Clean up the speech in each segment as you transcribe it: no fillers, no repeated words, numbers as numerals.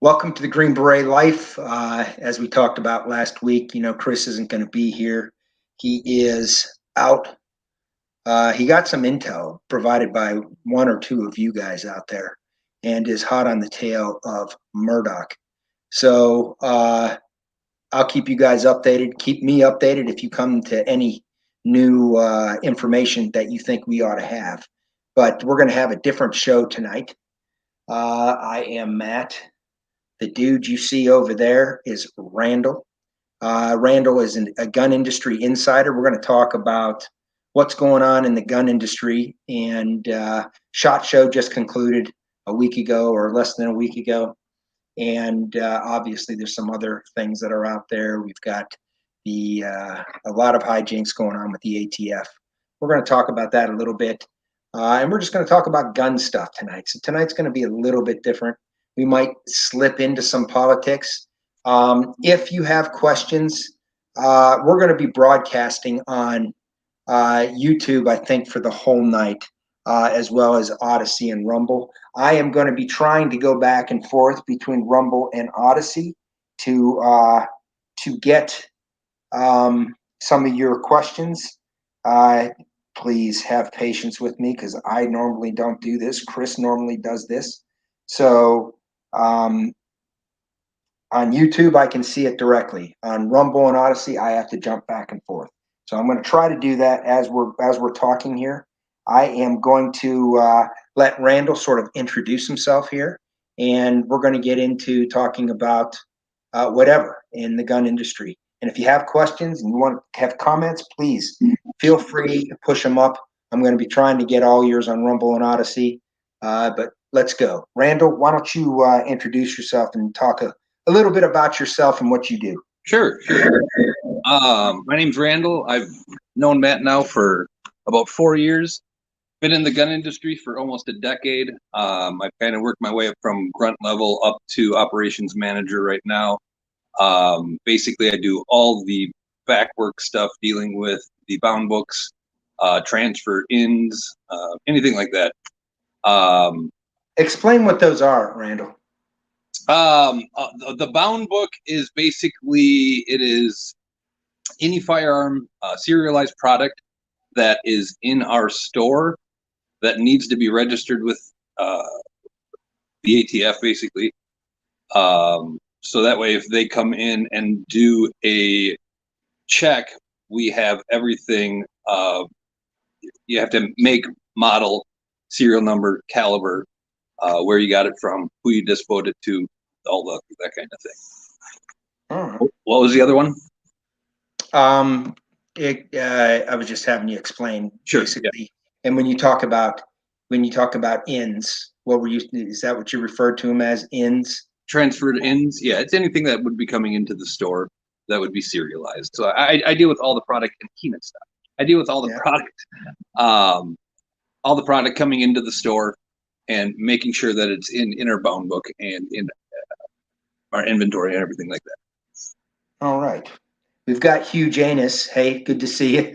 Welcome to the Green Beret Life. As we talked about last week, Chris isn't going to be here. He is out. He got some intel provided by one or two of you guys out there and is hot on the tail of Murdoch. So I'll keep you guys updated. Keep me updated if you come to any new information that you think we ought to have. But we're going to have a different show tonight. I am Matt. The dude you see over there is Randall. Randall is a gun industry insider. We're going to talk about what's going on in the gun industry. And SHOT Show just concluded a week ago or less than a week ago. And obviously there's some other things that are out there. We've got a lot of hijinks going on with the ATF. We're going to talk about that a little bit. And we're just going to talk about gun stuff tonight. So tonight's going to be a little bit different. We might slip into some politics. If you have questions, we're going to be broadcasting on YouTube, I think, for the whole night, as well as Odyssey and Rumble. I am going to be trying to go back and forth between Rumble and Odyssey to get some of your questions. Please have patience with me because I normally don't do this. Chris normally does this. So on YouTube, I can see it directly. On Rumble and Odyssey, I have to jump back and forth. So I'm going to try to do that as we're talking here. I am going to let Randall sort of introduce himself here, and we're going to get into talking about whatever in the gun industry. And if you have questions and you want to have comments, please feel free to push them up. I'm going to be trying to get all yours on Rumble and Odyssey, but let's go. Randall, why don't you introduce yourself and talk a little bit about yourself and what you do? Sure. My name's Randall. I've known Matt now for about 4 years. Been in the gun industry for almost a decade. I've kind of worked my way up from grunt level up to operations manager right now. Basically, I do all the back work stuff dealing with the bound books, transfer ins, anything like that. Explain what those are, Randall. The bound book is basically, it is any firearm serialized product that is in our store that needs to be registered with the ATF, basically. So that way, if they come in and do a check, we have everything. You have to make, model, serial number, caliber, where you got it from, who you disposed it to, all that kind of thing. Right. What was the other one? I was just having you explain, Sure, basically. yeah. And when you talk about ins, is that what you referred to them as, ins? Transferred ins, yeah. It's anything that would be coming into the store that would be serialized. So I deal with all the product and Keenan stuff. I deal with all the product, all the product coming into the store and making sure that it's in our bound book and in our inventory and everything like that. All right. We've got Hugh Janus. Hey, good to see you.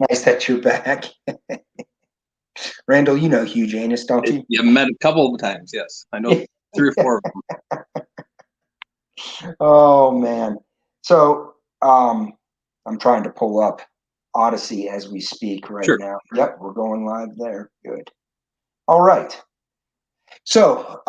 Nice that you're back. Randall, you know Hugh Janus, don't you? Yeah, met a couple of times, yes. I know 3 or 4 of them. Oh, man. So I'm trying to pull up Odyssey as we speak right now. Yep, we're going live there. Good. All right. So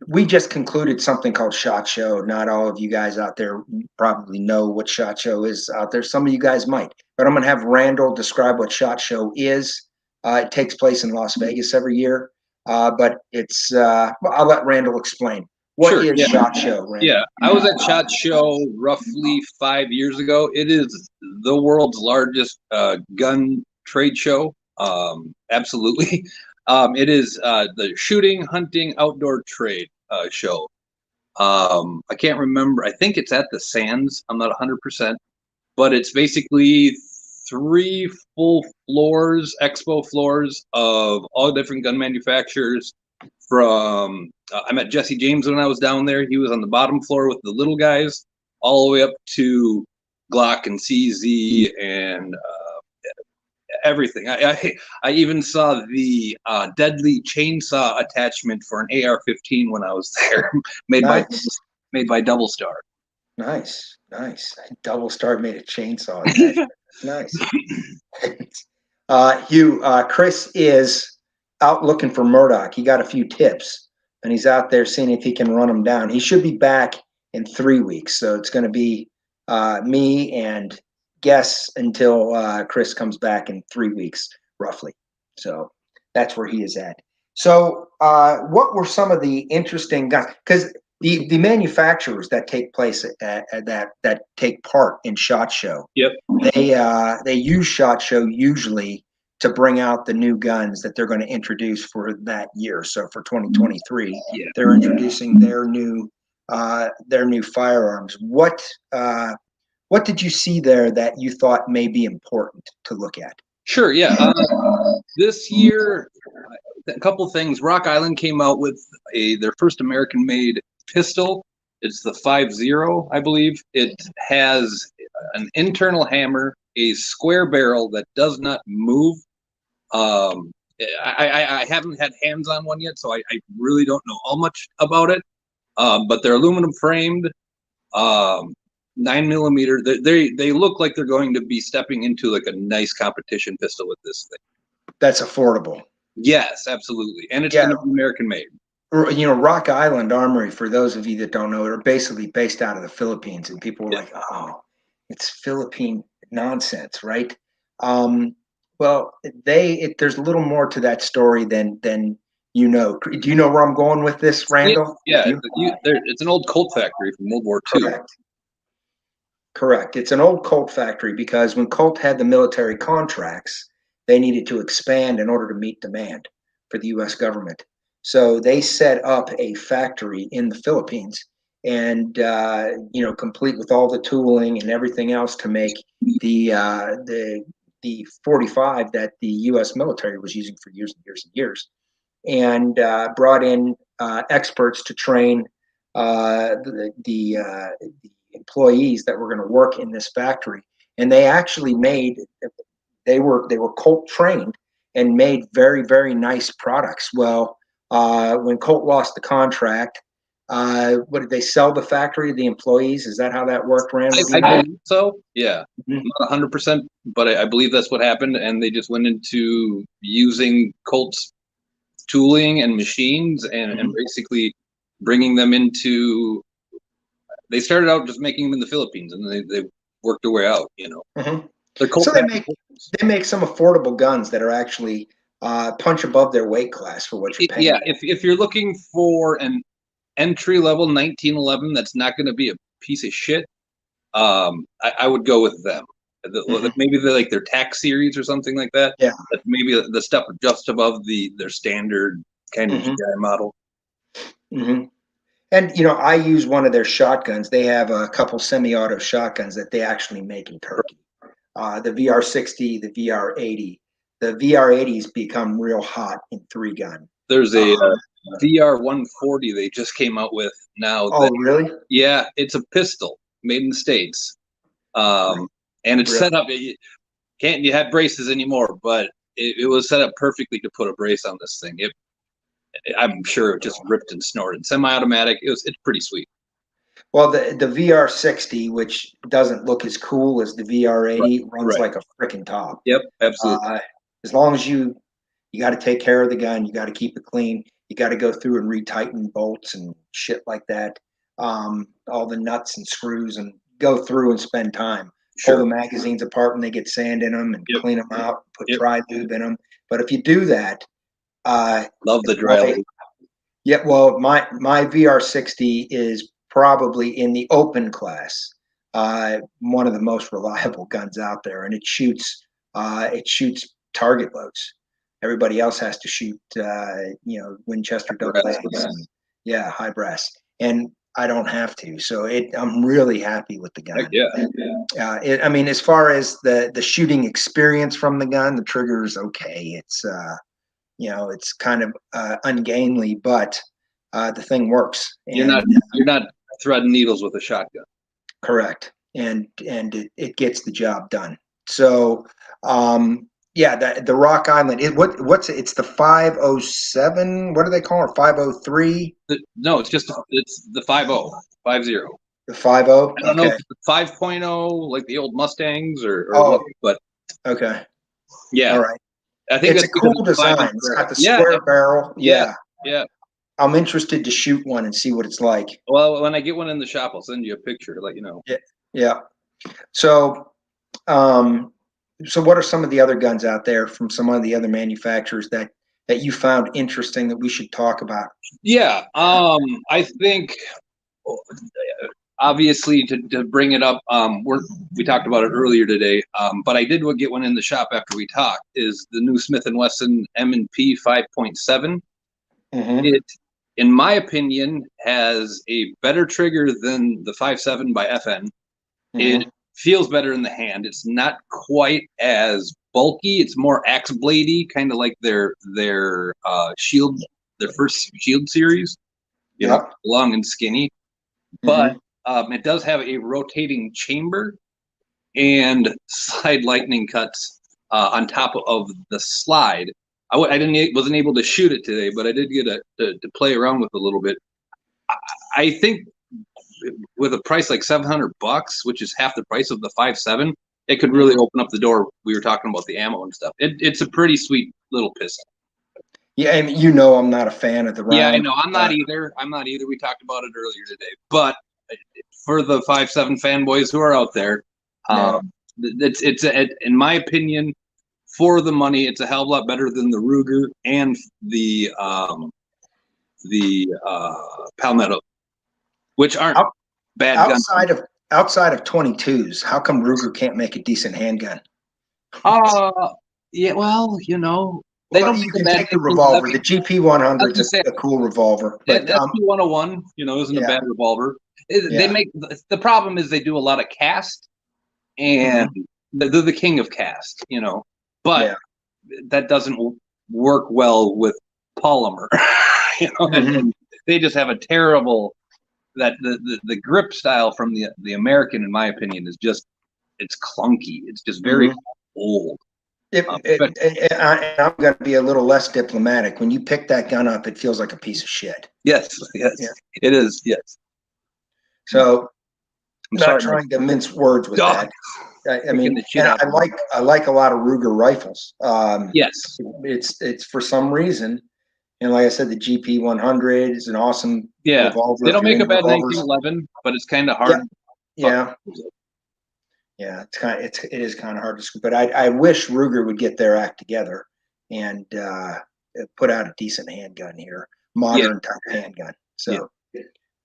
we just concluded something called SHOT Show. Not all of you guys out there probably know what SHOT Show is out there. Some of you guys might. But I'm going to have Randall describe what SHOT Show is. It takes place in Las Vegas every year. But it's I'll let Randall explain. What is SHOT Show, Randall? Yeah, I was at SHOT Show roughly 5 years ago. It is the world's largest gun trade show. Absolutely. It is the shooting, hunting, outdoor trade show. I can't remember. I think it's at the Sands. I'm not 100%. But it's basically 3 full floors, expo floors of all different gun manufacturers. From I met Jesse James when I was down there. He was on the bottom floor with the little guys, all the way up to Glock and CZ and everything. I even saw the deadly chainsaw attachment for an AR-15 when I was there, made Nice. by Double Star. Nice. Double Star made a chainsaw attachment. Nice. Hugh, Chris is out looking for Murdoch. He got a few tips, and he's out there seeing if he can run him down. He should be back in 3 weeks, so it's going to be me and guess until Chris comes back in 3 weeks, roughly. So that's where he is at. So what were some of the interesting guys? Because the manufacturers that take place that take part in SHOT Show, Yep. they use SHOT Show usually to bring out the new guns that they're going to introduce for that year. So for 2023, they're introducing their new firearms. What did you see there that you thought may be important to look at? Sure, yeah. This year, a couple things. Rock Island came out with their first American-made pistol. It's the 5.0, I believe. It has an internal hammer, a square barrel that does not move. I haven't had hands on one yet, so I really don't know all much about it. But they're aluminum framed, 9mm. They look like they're going to be stepping into like a nice competition pistol with this thing. That's affordable. Yes, absolutely, and it's going to be American made. You know, Rock Island Armory, for those of you that don't know, are basically based out of the Philippines, and people were like, "Oh, it's Philippine nonsense, right?" Well, there's a little more to that story than you know. Do you know where I'm going with this, Randall? Yeah, it's an old Colt factory from World War II. Correct. It's an old Colt factory because when Colt had the military contracts, they needed to expand in order to meet demand for the U.S. government. So they set up a factory in the Philippines and, complete with all the tooling and everything else to make the 45 that the U.S. military was using for years and years and years, and brought in experts to train the employees that were going to work in this factory. And they actually they were Colt trained and made very, very nice products. Well, when Colt lost the contract, what did they sell the factory to the employees? Is that how that worked, Randall? I believe so. Yeah, not 100%, but I believe that's what happened, and they just went into using Colt's tooling and machines and basically bringing them into. They started out just making them in the Philippines, and they worked their way out. So they make some affordable guns that are actually punch above their weight class for what you're paying. Yeah, if you're looking for an entry level 1911 that's not going to be a piece of shit, I would go with them. Maybe they're like their tax series or something like that. Yeah, that's maybe the step just above their standard kind of GI model. And I use one of their shotguns. They have a couple semi-auto shotguns that they actually make in Turkey. The VR60, the VR80. The VR80's become real hot in 3-gun. There's a VR140 they just came out with now. Oh, really? Yeah, it's a pistol made in the States. And it's set up. You have braces anymore, but it was set up perfectly to put a brace on this thing. I'm sure it just ripped and snorted. Semi-automatic. It's pretty sweet. Well, the VR60, which doesn't look as cool as the VR80, runs like a freaking top. Yep, absolutely. As long as you got to take care of the gun, you got to keep it clean. You got to go through and retighten bolts and shit like that. All the nuts and screws, and go through and spend time. Pull the magazines apart when they get sand in them, and clean them out. Put dry lube in them. But if you do that, love the dry lube. Yeah, well, my VR60 is probably in the open class, one of the most reliable guns out there, and it shoots target loads. Everybody else has to shoot, Winchester double A's, high brass, and I don't have to. So I'm really happy with the gun. As far as the shooting experience from the gun, the trigger is okay. It's it's kind of ungainly, but the thing works. And you're not threading needles with a shotgun. Correct, and it gets the job done. So Yeah, the Rock Island. It's the 507. What do they call it? 503. No, it's the 50. The 50. I don't know if Okay. it's the 5.0 like the old Mustangs or Oh, what, but okay. yeah, All right. I think It's a that's because cool it's 5 inch design. It's barrel. got the Yeah, square barrel. yeah, Yeah. yeah. I'm interested to shoot one and see what it's like. Well, when I get one in the shop, I'll send you a picture to let you know. Yeah. Yeah. So, um, so what are some of the other guns out there from some of the other manufacturers that you found interesting that we should talk about? Yeah, I think obviously to bring it up, we talked about it earlier today, but I did get one in the shop after we talked. Is the new Smith and Wesson M&P 5.7? Mm-hmm. It, in my opinion, has a better trigger than the 5.7 by FN. Mm-hmm. It feels better in the hand. It's not quite as bulky. It's more axe bladey, kind of like their shield, their first shield series. Yep. Long and skinny. But Mm-hmm. it does have a rotating chamber and slide lightning cuts on top of the slide. Wasn't able to shoot it today, but I did get to play around with it a little bit. I think with a price like $700, which is half the price of the 5.7, it could really open up the door. We were talking about the ammo and stuff. It's a pretty sweet little pistol. Yeah, and I'm not a fan of the round. Yeah, I know. I'm not either. We talked about it earlier today. But for the 5.7 fanboys who are out there, it's in my opinion, for the money, it's a hell of a lot better than the Ruger and the Palmetto, which aren't bad guns. Outside of 22s, how come Ruger can't make a decent handgun? Yeah, well, they don't you can take the revolver. The GP 100 is a cool revolver, but SP-101, isn't a bad revolver. They make the problem is they do a lot of cast, and they're the king of cast, but that doesn't work well with polymer, and they just have a terrible the grip style from the American, in my opinion, is just it's clunky. It's just very old. I'm going to be a little less diplomatic. When you pick that gun up, it feels like a piece of shit. Yes, it is. Yes. So, I'm not trying to mince words with that. I mean, I like a lot of Ruger rifles. Yes, it's for some reason, and like I said, the GP 100 is an awesome revolver. They don't make a bad 1911, but it's kind of hard. Yeah. Yeah, it is kind of hard to scoop, but I wish Ruger would get their act together and put out a decent handgun here, modern type handgun. So,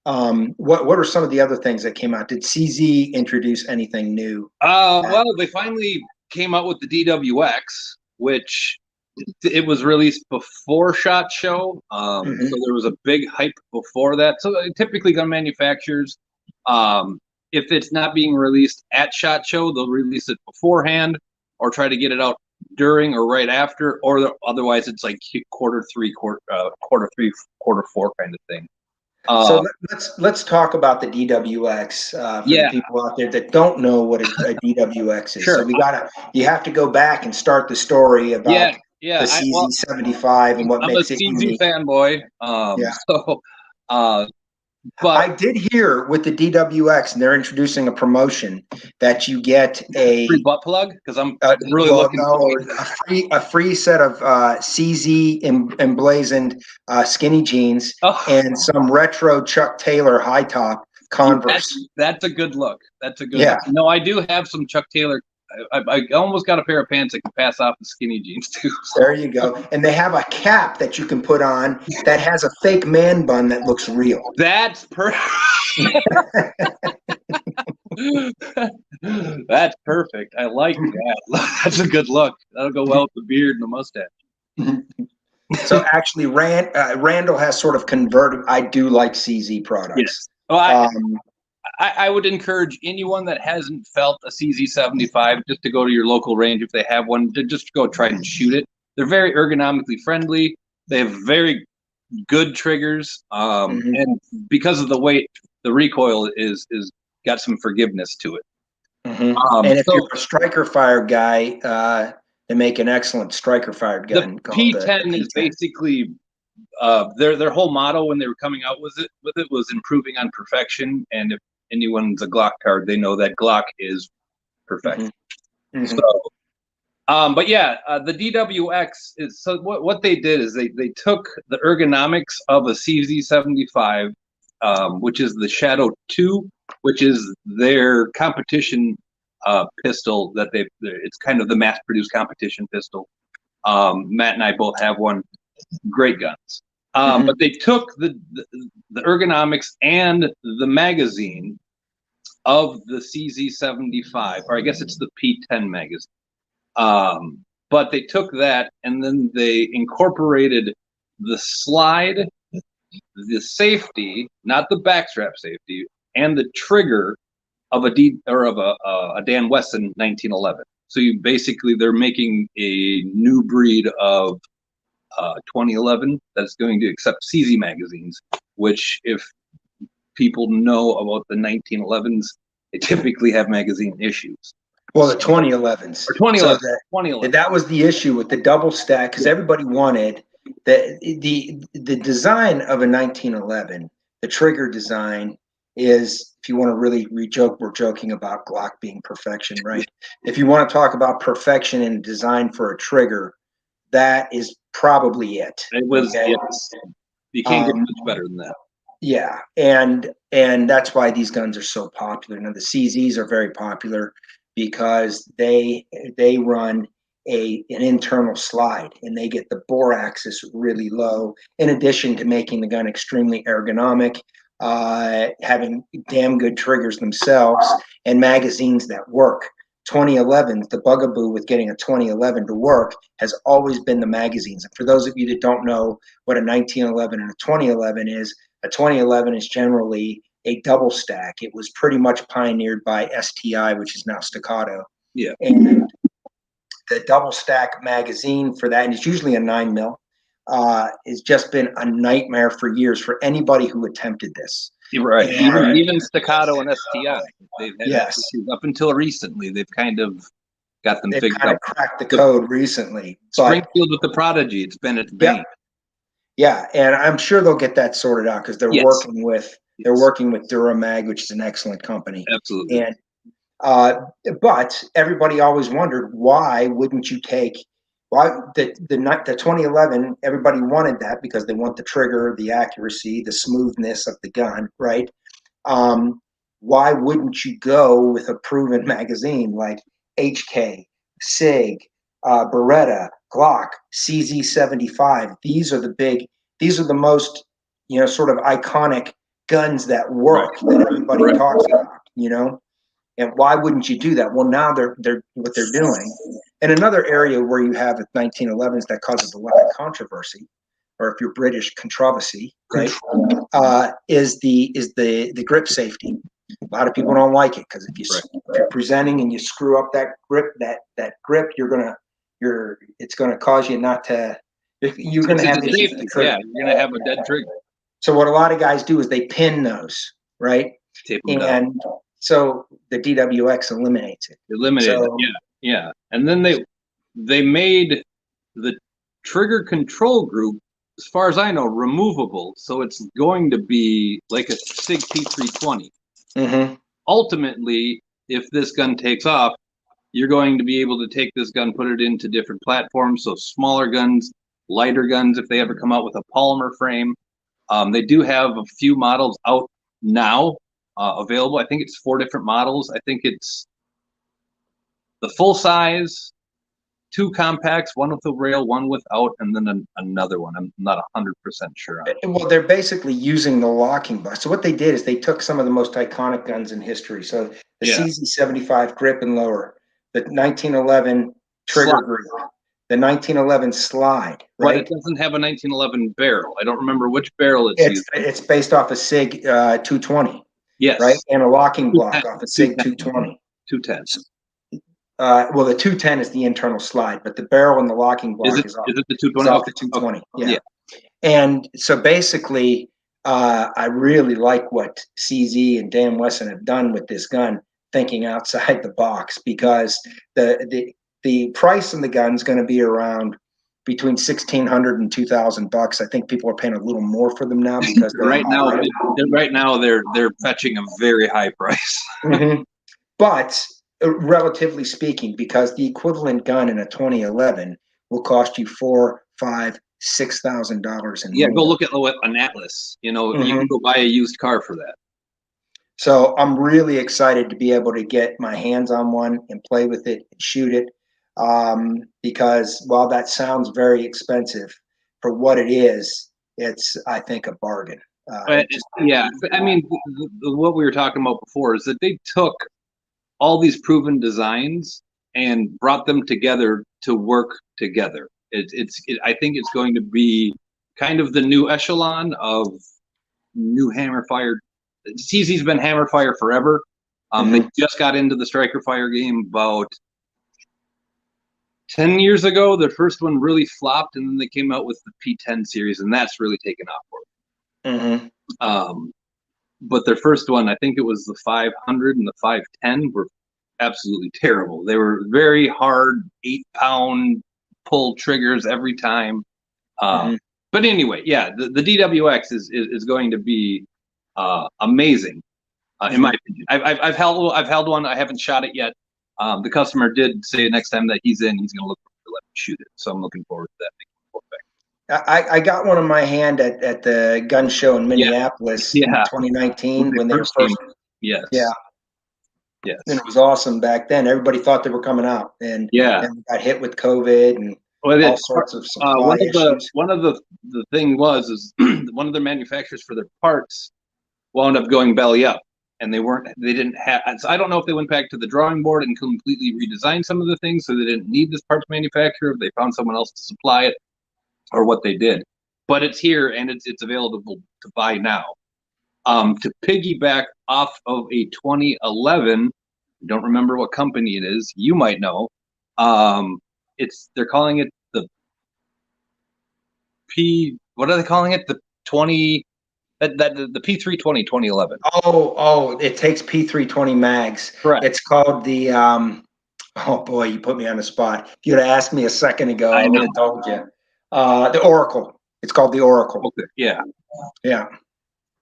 what are some of the other things that came out? Did CZ introduce anything new? Well, they finally came out with the DWX, which it was released before SHOT Show, so there was a big hype before that. So typically, gun manufacturers. If it's not being released at SHOT Show, they'll release it beforehand or try to get it out during or right after, or otherwise it's like quarter three, quarter four kind of thing. So let's talk about the DWX for the people out there that don't know what a DWX is. Sure. So you have to go back and start the story about the CZ75 and what makes it unique. I'm a CZ fanboy. But I did hear with the DWX, and they're introducing a promotion that you get a free butt plug because I'm really looking forward a free set of CZ emblazoned skinny jeans and some retro Chuck Taylor high top Converse. That's a good look. That's a good look. No, I do have some Chuck Taylor. I almost got a pair of pants that can pass off the skinny jeans too. So. There you go. And they have a cap that you can put on that has a fake man bun that looks real. That's perfect. That's perfect. I like that. That's a good look. That'll go well with the beard and the mustache. So actually, Randall has sort of converted. I do like CZ products. Yes. Well, I would encourage anyone that hasn't felt a CZ75 just to go to your local range if they have one, to just go try and shoot it. They're very ergonomically friendly. They have very good triggers, and because of the weight, the recoil is got some forgiveness to it. And if you're a striker fire guy, They make an excellent striker-fired gun. The called P10 the is P10. basically their whole motto when they were coming out with it was improving on perfection. And if anyone's a Glock card, they know that Glock is perfection. Mm-hmm. So, but yeah, the DWX is so what they did is they took the ergonomics of a CZ75, which is the Shadow 2, which is their competition pistol that it's kind of the mass-produced competition pistol. Matt and I both have one. Great guns. But they took the ergonomics and the magazine of the CZ75, or I guess it's the P10 magazine. But they took that and then they incorporated the slide, the safety, not the backstrap safety, and the trigger of a Dan Wesson 1911. So they're making a new breed of 2011 that's going to accept CZ magazines, which if people know about the 1911s, they typically have magazine issues. Well, the 2011s. Or 2011. So 2011. that was the issue with the double stack, because everybody wanted the design of a 1911, the trigger design is, if you want to really we're joking about Glock being perfection, right? If you want to talk about perfection in design for a trigger, that is probably it. It was, okay? Yes. You can't get much better than that. Yeah, and that's why these guns are so popular. Now the CZs are very popular because they run an internal slide and they get the bore axis really low, in addition to making the gun extremely ergonomic, having damn good triggers themselves and magazines that work. 2011, the bugaboo with getting a 2011 to work has always been the magazines. And for those of you that don't know what a 1911 and a 2011 is, a 2011 is generally a double stack. It was pretty much pioneered by STI, which is now Staccato. Yeah. And the double stack magazine for that, and it's usually a 9mm, has just been a nightmare for years for anybody who attempted this. Right. Even Staccato and STI, they've had issues up until recently. They've kind of got them figured out. They've kind of cracked the code recently. Springfield with the Prodigy, it's been its bane. Yeah, and I'm sure they'll get that sorted out because they're working with Duramag, which is an excellent company. Absolutely. And but everybody always wondered, why wouldn't you take the 2011? Everybody wanted that because they want the trigger, the accuracy, the smoothness of the gun, right? Why wouldn't you go with a proven magazine like HK, SIG, Beretta, Glock, CZ75? These are the most, sort of iconic guns that work, that everybody talks about, And why wouldn't you do that? Well, now they're what they're doing. And another area where you have 1911s that causes a lot of controversy, or if you're British, controversy, right? Is the grip safety. A lot of people don't like it because if you're presenting and you screw up that grip, it's gonna cause you not to. You're gonna have issues with the trigger. Yeah, you're gonna have a dead trigger. So what a lot of guys do is they pin those, right? Tape them down. So the DWX eliminates it. Eliminated it, yeah. And then they made the trigger control group, as far as I know, removable. So it's going to be like a SIG P320. Mm-hmm. Ultimately, if this gun takes off, you're going to be able to take this gun, put it into different platforms. So smaller guns, lighter guns, if they ever come out with a polymer frame. They do have a few models out now. Available. I think it's 4 different models. I think it's the full size, 2 compacts, one with a rail, one without, and then another one. I'm not 100% sure on it. Well, they're basically using the locking bar. So what they did is they took some of the most iconic guns in history. So the CZ75 grip and lower, the 1911 trigger group, the 1911 slide, right? But it doesn't have a 1911 barrel. I don't remember which barrel it's using. It's based off a SIG 220. Yes. Right? And a locking block off a SIG 220. 210. Well, the 210 is the internal slide, but the barrel and the locking block is off the 220? Off the 220. Okay. Yeah. And so basically, I really like what CZ and Dan Wesson have done with this gun, thinking outside the box, because the the price of the gun is going to be around between $1,600 and $2,000. I think people are paying a little more for them now because right now they're fetching a very high price. But relatively speaking, because the equivalent gun in a 2011 will cost you $4,000, $5,000, $6,000 and yeah, more. go look at an Atlas. You can go buy a used car for that. So I'm really excited to be able to get my hands on one and play with it and shoot it. Because while that sounds very expensive, for what it is, it's, I think, a bargain. Yeah, I mean, what we were talking about before is that they took all these proven designs and brought them together to work together. I think it's going to be kind of the new echelon of new hammer fire. CZ's been hammer fire forever. They just got into the striker fire game about 10 years ago. The first one really flopped, and then they came out with the P10 series, and that's really taken off for them. But their first one, I think it was the 500 and the 510, were absolutely terrible. They were very hard, 8-pound pull triggers every time. But anyway, yeah, the DWX is going to be amazing, in my opinion. I've held one. I haven't shot it yet. The customer did say next time that he's in, he's going to look to let me shoot it. So I'm looking forward to that. I got one in my hand at the gun show in Minneapolis in 2019 when they were first. Yes. Yeah. Yes. And it was awesome back then. Everybody thought they were coming out, and we got hit with COVID and all sorts of supply issues. One of the thing is one of the manufacturers for their parts wound up going belly up, and they didn't have. So I don't know if they went back to the drawing board and completely redesigned some of the things, so they didn't need this parts manufacturer. They found someone else to supply it, or what they did. But it's here and it's available to buy now. To piggyback off of a 2011, I don't remember what company it is. You might know. They're calling it the P. What are they calling it? The 20. The P320 2011. Oh, it takes P320 mags. Correct. It's called the. Oh boy, you put me on the spot. If you'd have asked me a second ago, I would have told you. The Oracle. It's called the Oracle. Okay. Yeah. Yeah.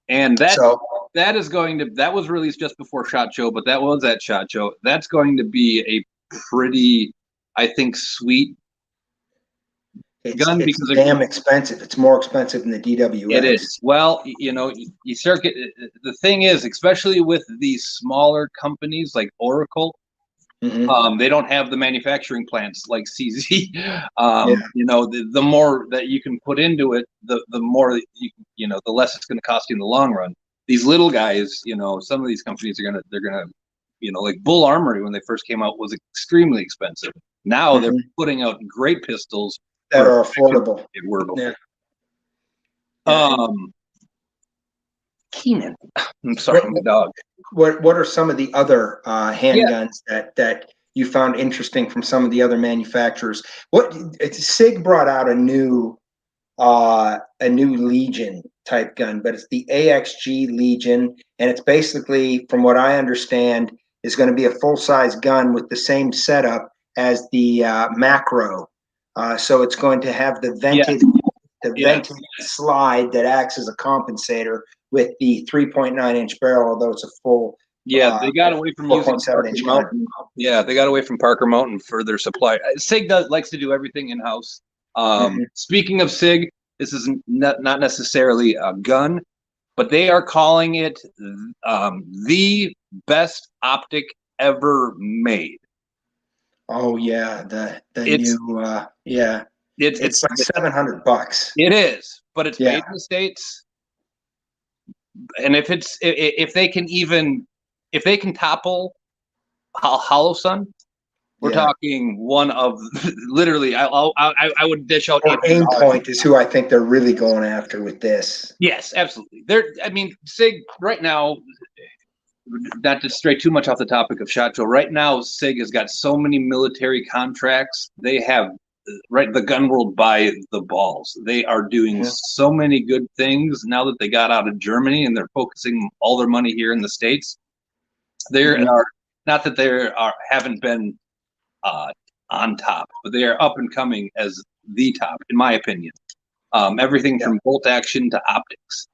And that was released just before SHOT Show, but that was at SHOT Show. That's going to be a pretty, I think, sweet gun because it's damn expensive. It's more expensive than the DWX. It is. Well, you start the thing is, especially with these smaller companies like Oracle, they don't have the manufacturing plants like CZ. The more that you can put into it, the more the less it's going to cost you in the long run. These little guys, some of these companies they're gonna, like Bull Armory when they first came out was extremely expensive. Now they're putting out great pistols that are affordable. Keenan, I'm sorry, my dog. What are some of the other handguns that you found interesting from some of the other manufacturers? SIG brought out a new Legion type gun, but it's the AXG Legion, and it's basically, from what I understand, is going to be a full-size gun with the same setup as the Macro. So it's going to have the vented slide that acts as a compensator with the 3.9-inch barrel, although it's a full. They got away from using Parker Mountain. Yeah, they got away from Parker Mountain for their supply. SIG likes to do everything in house. Speaking of SIG, this is not necessarily a gun, but they are calling it the best optic ever made. Oh yeah, the new it's like $700. It is, but it's made in the States. And if they can topple Hollow Sun, we're talking one of literally. I would dish out. Aim Point is who I think they're really going after with this. Yes, absolutely. SIG right now. Not to stray too much off the topic of SHOT Show. Right now, SIG has got so many military contracts. They have the gun world by the balls. They are doing so many good things now that they got out of Germany and they're focusing all their money here in the States. There are not that there haven't been on top, but they are up and coming as the top, in my opinion. Everything from bolt action to optics.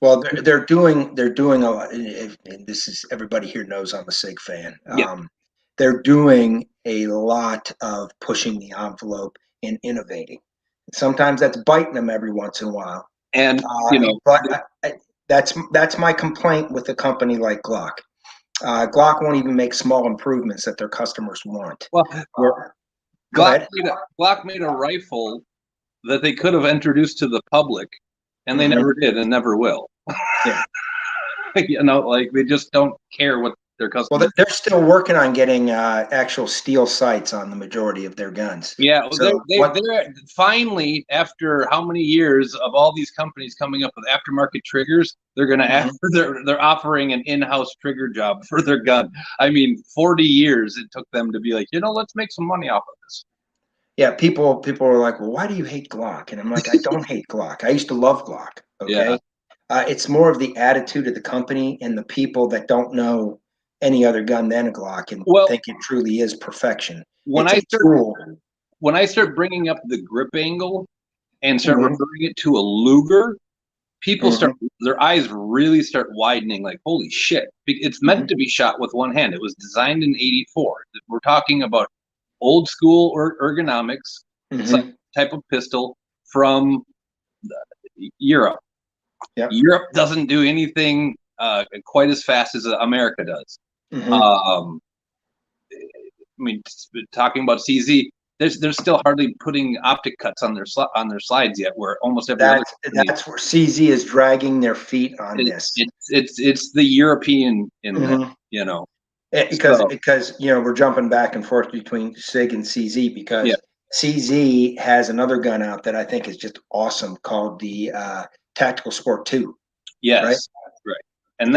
Well, they're doing a lot, and this is, everybody here knows I'm a SIG fan. They're doing a lot of pushing the envelope and innovating. Sometimes that's biting them every once in a while. And but that's my complaint with a company like Glock. Glock won't even make small improvements that their customers want. Well, Glock made a rifle that they could have introduced to the public, and they never did and never will. Yeah. Like they just don't care what their customers. Well, they're still working on getting actual steel sights on the majority of their guns. Yeah, so they're finally, after how many years of all these companies coming up with aftermarket triggers, they're gonna they're offering an in-house trigger job for their gun. I mean, 40 years it took them to be like, let's make some money off of this. Yeah, people are like, well, why do you hate Glock? And I'm like, I don't hate Glock. I used to love Glock. Okay, yeah. It's more of the attitude of the company and the people that don't know any other gun than a Glock and think it truly is perfection. When I start bringing up the grip angle and start referring it to a Luger, people start, their eyes really start widening. Like, holy shit! It's meant to be shot with one hand. It was designed in '84. We're talking about old school ergonomics type of pistol from Europe. Yep. Europe doesn't do anything quite as fast as America does. I mean, talking about CZ, they're still hardly putting optic cuts on their slides yet. Where almost every that's where CZ is dragging their feet on this. It's the European in that, because we're jumping back and forth between SIG and CZ because CZ has another gun out that I think is just awesome called the Tactical Sport 2. Yes, right. And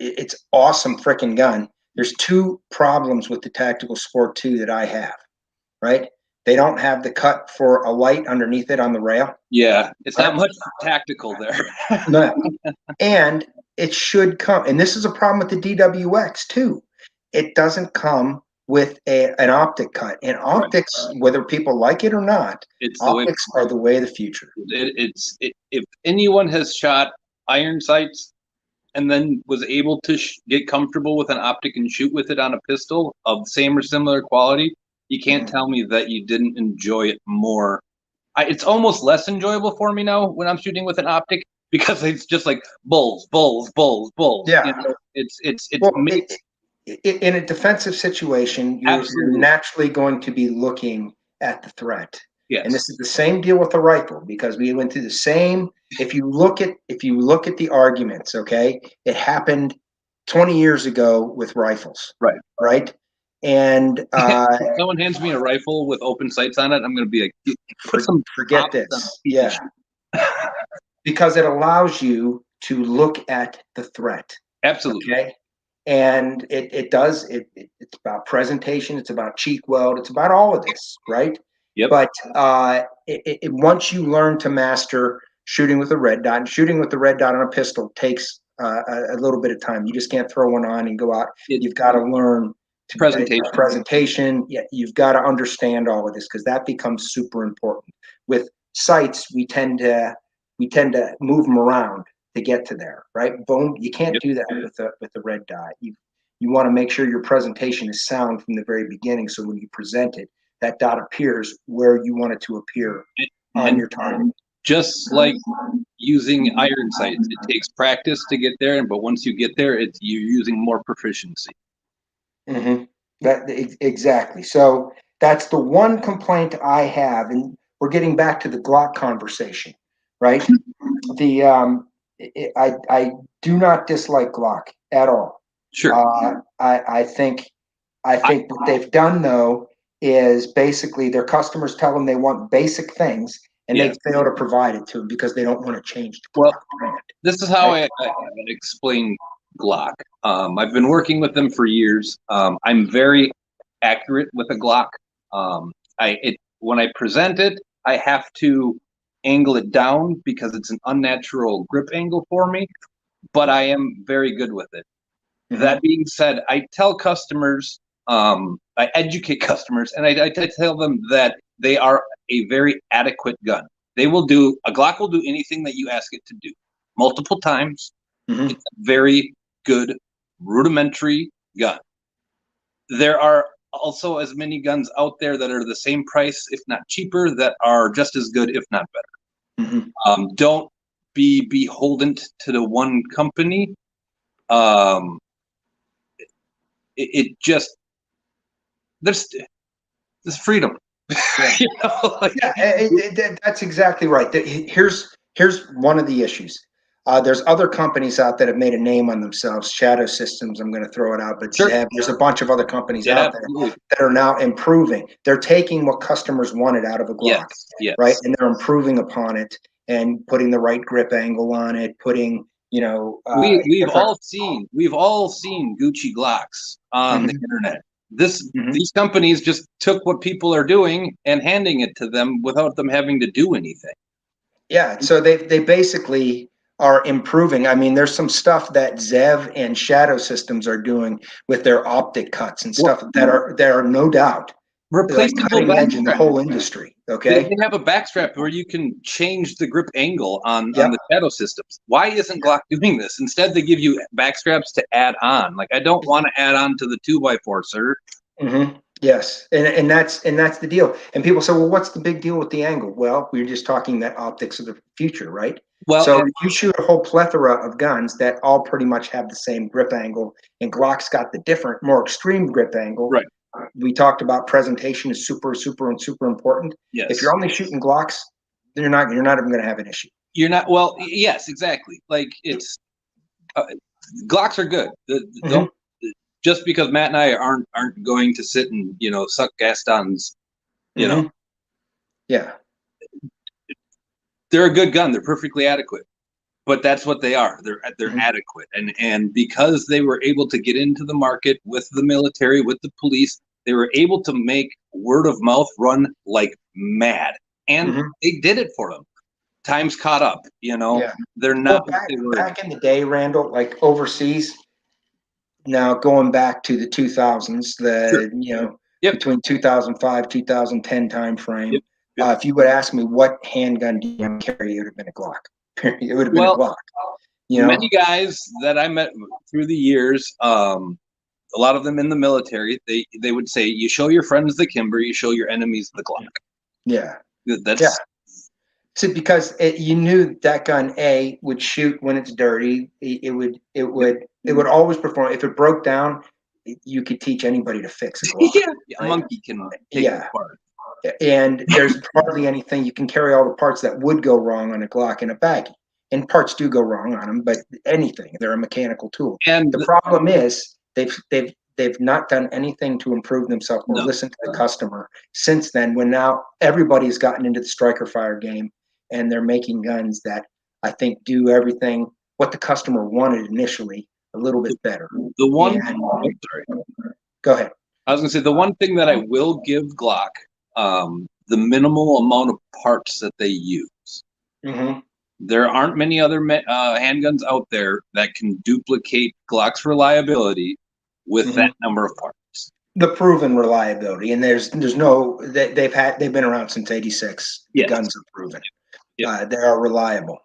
it's awesome freaking gun. There's two problems with the Tactical Sport 2 that I have, right? They don't have the cut for a light underneath it on the rail. Yeah, it's not much tactical there. No. And it should come, and this is a problem with the DWX too. It doesn't come with an optic cut. And optics, whether people like it or not, optics are the way of the future. If anyone has shot iron sights and then was able to get comfortable with an optic and shoot with it on a pistol of the same or similar quality, you can't tell me that you didn't enjoy it more. It's almost less enjoyable for me now when I'm shooting with an optic because it's just like bulls. Yeah, it's in a defensive situation, you're naturally going to be looking at the threat. Yes. And this is the same deal with the rifle because we went through the same. If you look at the arguments, okay, it happened 20 years ago with rifles. Right. And if someone hands me a rifle with open sights on it, I'm going to be like, forget this. Yeah. Because it allows you to look at the threat. Absolutely. Okay. And it's about presentation. It's about cheek weld. It's about all of this, right? Yep. But once you learn to master shooting with a red dot, and shooting with the red dot on a pistol takes a little bit of time. You just can't throw one on and go out. You've got to learn presentation. Yeah, you've got to understand all of this because that becomes super important. With sights, we tend to move them around to get to there, right? Boom. You can't do that with the red dot. You want to make sure your presentation is sound from the very beginning. So when you present it, that dot appears where you want it to appear on your target. Just like using iron sights, it takes practice to get there, but once you get there, you're using more proficiency. Exactly. So that's the one complaint I have, and we're getting back to the Glock conversation, right? I do not dislike Glock at all. Sure. I think what they've done though is basically their customers tell them they want basic things and they fail to provide it to them because they don't want to change the Glock brand. This is how I explain Glock. I've been working with them for years. I'm very accurate with a Glock. When I present it, I have to angle it down because it's an unnatural grip angle for me, but I am very good with it. That being said, I tell customers I educate customers, and I tell them that they are a very adequate gun. A Glock will do anything that you ask it to do multiple times. Mm-hmm. It's a very good rudimentary gun. There are also as many guns out there that are the same price, if not cheaper, that are just as good, if not better. Mm-hmm. Don't be beholden to the one company. It just there's freedom. Yeah. You know, like, That's exactly right. Here's one of the issues. There's other companies out that have made a name on themselves. Shadow Systems, I'm going to throw it out, but sure. there's a bunch of other companies out there Absolutely. that are now improving. They're taking what customers wanted out of a Glock, Yes. right? And they're improving upon it and putting the right grip angle on it, putting, we've all seen Gucci Glocks on the internet. These companies just took what people are doing and handing it to them without them having to do anything. Yeah, so they basically are improving. I mean, there's some stuff that Zev and Shadow Systems are doing with their optic cuts and stuff that are no doubt replaceable cutting edge in the whole industry. Okay, they have a backstrap where you can change the grip angle on the Shadow Systems. Why isn't Glock doing this? Instead, they give you backstraps to add on. Like, I don't want to add on to the 2x4, sir. Mm-hmm. Yes, and that's the deal. And people say, well, what's the big deal with the angle? Well, we're just talking that optics of the future, right? Well, so you shoot a whole plethora of guns that all pretty much have the same grip angle, and Glock's got the different, more extreme grip angle. Right. We talked about presentation is super important. Yes. If you're only shooting Glocks, then you're not even going to have an issue. You're not. Well, yes, exactly. Like, it's Glocks are good. Don't just because Matt and I aren't going to sit and suck Gastons, Yeah, they're a good gun. They're perfectly adequate, but that's what they are. They're adequate, and because they were able to get into the market with the military, with the police, they were able to make word of mouth run like mad, and they did it for them. Times caught up. They're not. Well, back in the day, Randall, like overseas. Now going back to the 2000s, between 2005 2010 time frame, if you would ask me what handgun do you carry, it would have been a Glock. It would have been a Glock. Many guys that I met through the years, a lot of them in the military, they would say, you show your friends the Kimber, you show your enemies the Glock. Yeah. So because you knew that gun would shoot when it's dirty. It would always perform. If it broke down, you could teach anybody to fix it. A monkey can take it apart. And there's hardly anything. You can carry all the parts that would go wrong on a Glock in a baggie, and parts do go wrong on them. But they're a mechanical tool. And the problem is they've not done anything to improve themselves or listen to the customer since then. When now everybody's gotten into the striker fire game. And they're making guns that I think do everything what the customer wanted initially a little bit better. Go ahead. I was going to say the one thing that I will give Glock, the minimal amount of parts that they use. There aren't many other handguns out there that can duplicate Glock's reliability with that number of parts. The proven reliability, and there's no they've been around since '86. The guns are proven. They are reliable.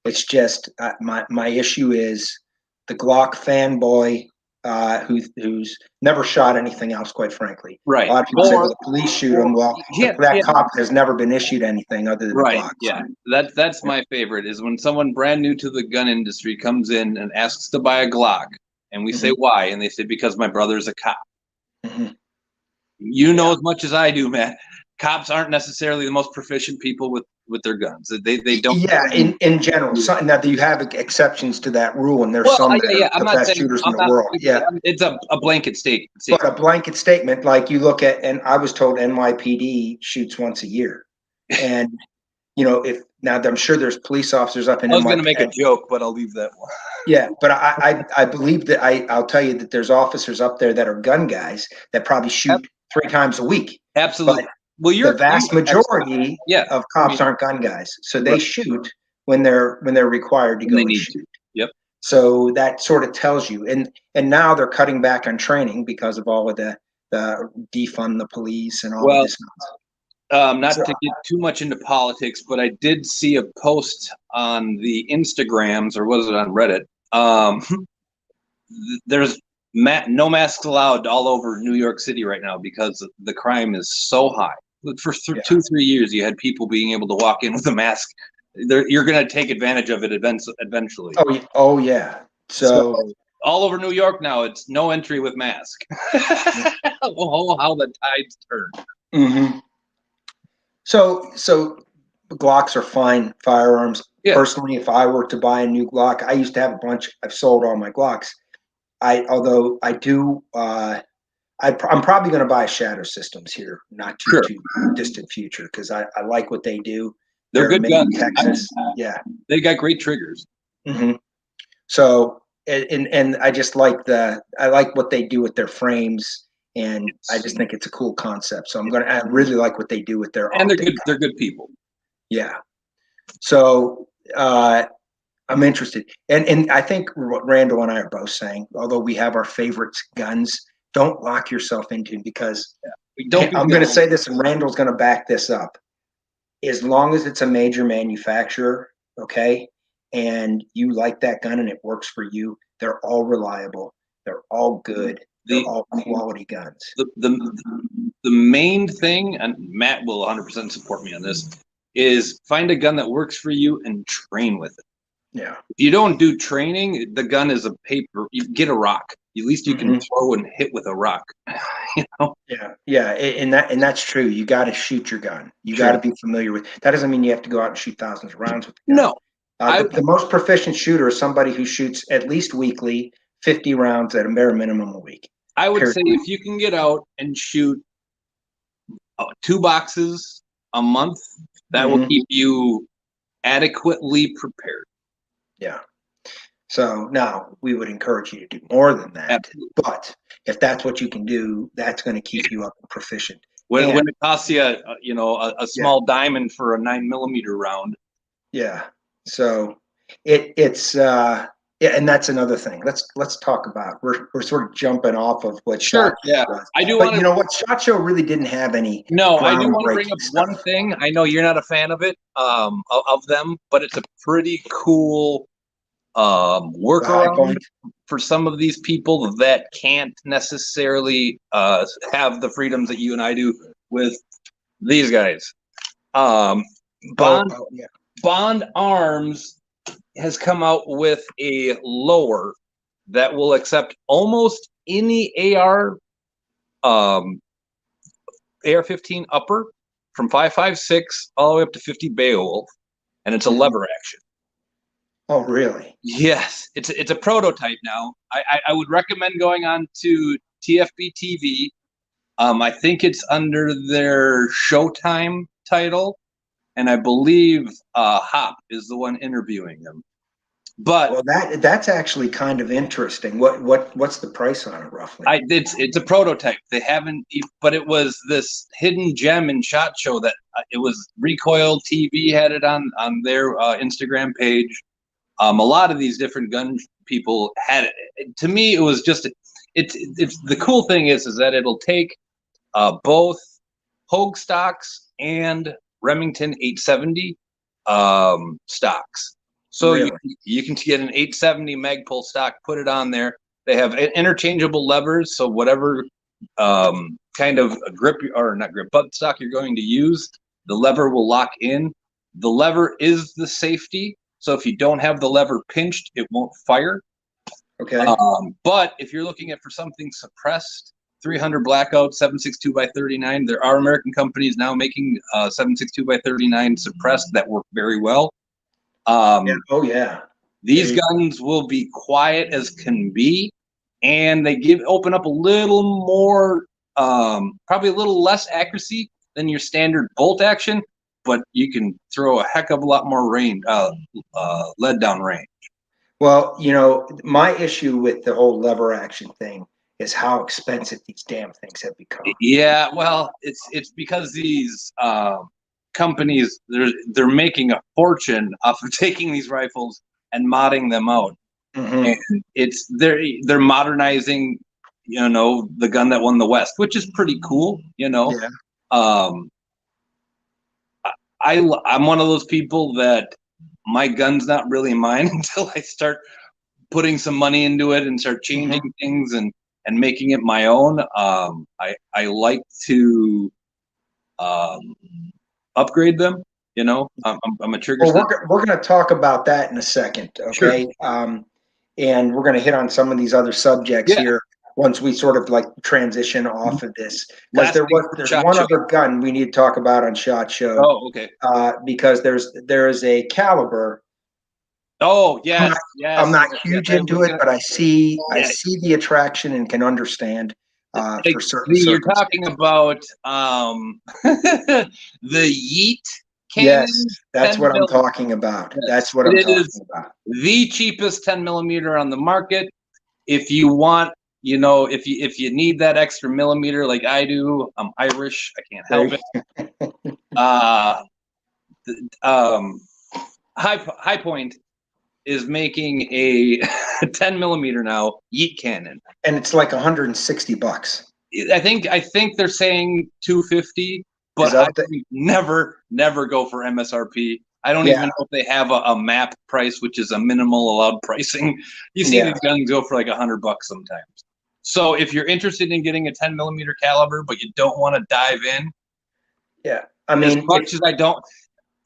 It's just my issue is the Glock fanboy who's never shot anything else, quite frankly. Right. A lot of people say, well, the police shoot them. Well, that cop has never been issued anything other than Glocks. Yeah, that's my favorite, is when someone brand new to the gun industry comes in and asks to buy a Glock, and we say, why? And they say, because my brother's a cop. You know as much as I do, Matt. Cops aren't necessarily the most proficient people with their guns. They don't. Yeah, in general. Now you have exceptions to that rule, and there's some that are the best shooters in the world. Yeah, it's a blanket statement. But a blanket statement, like you look at, and I was told NYPD shoots once a year, and if now I'm sure there's police officers up in. I was going to make a joke, but I'll leave that one. Yeah, but I believe that I'll tell you that there's officers up there that are gun guys that probably shoot 3 times a week. Absolutely. But the vast majority of cops aren't gun guys, so they shoot when they're required to go and shoot. Yep. So that sort of tells you. And now they're cutting back on training because of all of the defund the police and all of Well, this. not So, to get too much into politics, but I did see a post on the Instagrams, or was it on Reddit? There's no masks allowed all over New York City right now because the crime is so high. For 2-3 years, you had people being able to walk in with a mask. You're going to take advantage of it eventually. Oh yeah. So all over New York now, it's no entry with mask. Oh, how the tides turn. Mm-hmm. So Glocks are fine firearms. Yeah. Personally, if I were to buy a new Glock, I used to have a bunch. I've sold all my Glocks. Although I do, I'm probably going to buy Shadow Systems here, not too distant future, because I like what they do. They're good guns. Texas, yeah, they got great triggers. Mm-hmm. So and I just like I like what they do with their frames, and I just think it's a cool concept. So I really like what they do with their and they're good people. Yeah. So I'm interested, and I think what Randall and I are both saying, although we have our favorite guns, don't lock yourself into, because I'm going to say this, and Randall's going to back this up. As long as it's a major manufacturer, okay, and you like that gun and it works for you, they're all reliable. They're all good. They're all quality guns. The main thing, and Matt will 100% support me on this, is find a gun that works for you and train with it. Yeah. If you don't do training, the gun is a paper. You get a rock. At least you can throw and hit with a rock. You know? Yeah, and that's true. You got to shoot your gun. You got to be familiar with. That doesn't mean you have to go out and shoot thousands of rounds with the gun. No. The most proficient shooter is somebody who shoots at least weekly, 50 rounds at a bare minimum a week. I would say if you can get out and shoot 2 boxes a month, that will keep you adequately prepared. Yeah. So now we would encourage you to do more than that. Absolutely. But if that's what you can do, that's going to keep you up and proficient. When it costs you, a small diamond for a 9mm round. Yeah. So it's and that's another thing. Let's talk about. We're sort of jumping off of what SHOT Show was. I do want to. What SHOT Show really didn't have any. No, I do want to bring up one thing. I know you're not a fan of it, of them, but it's a pretty cool workaround for some of these people that can't necessarily have the freedoms that you and I do with these guys. Bond Arms has come out with a lower that will accept almost any AR-15 upper from 5.56 all the way up to 50 Beowulf, and it's a lever action. Oh, really? Yes, it's a prototype now. I would recommend going on to TFB TV. I think it's under their Showtime title, and I believe Hop is the one interviewing them. But that's actually kind of interesting. What's the price on it roughly? It's a prototype. They haven't, but it was this hidden gem in SHOT Show that it was Recoil TV had it on their Instagram page. A lot of these different gun people had it. To me, it was just it's the cool thing is that it'll take both Hogue stocks and Remington 870 stocks. So really? you can get an 870 Magpul stock, put it on there. They have interchangeable levers, so whatever kind of butt stock you're going to use, the lever will lock in. The lever is the safety, so if you don't have the lever pinched, it won't fire. Okay. But if you're looking for something suppressed, 300 blackout 7.62x39, there are American companies now making 7.62x39 suppressed that work very well. These guns will be quiet as can be, and they open up a little more, probably a little less accuracy than your standard bolt action, but you can throw a heck of a lot more range, lead down range. Well, my issue with the whole lever action thing is how expensive these damn things have become. Yeah, well, it's because these companies they're making a fortune off of taking these rifles and modding them out. Mhm. and they're modernizing, the gun that won the West, which is pretty cool. Yeah. Um, I'm one of those people that my gun's not really mine until I start putting some money into it and start changing Mhm. things and making it my own. I like to um, upgrade them. I'm a trigger Well, snap. we're going to talk about that in a second, Sure. okay? And we're going to hit on some of these other subjects Yeah. here once we sort of like transition off of this, because Last thing for there's Shot one Show. other gun we need to talk about on Shot Show, Oh, okay. because there is a caliber. Oh, I'm yes, not, I'm yes, not yes, yes. huge I was into it, gonna. but I Yeah. see the attraction and can understand for certain You're talking circumstances. about the Yeet Yes, Cannon that's 10 what I'm mil. talking about. That's Yes, what I'm it talking is about. the cheapest 10 millimeter on the market. If you want, if you need that extra millimeter like I do, I'm Irish. I can't help There, it. Uh, um, High Point is making a 10 millimeter now Yeet cannon. and it's like $160. I think they're saying 250, but Is that High what the, Point never go for MSRP. I don't yeah, even know if they have a map price, which is a minimal allowed pricing. You see yeah, these guns go for like $100 sometimes. So if you're interested in getting a 10 millimeter caliber, but you don't want to dive in, yeah. I as mean, much as I don't,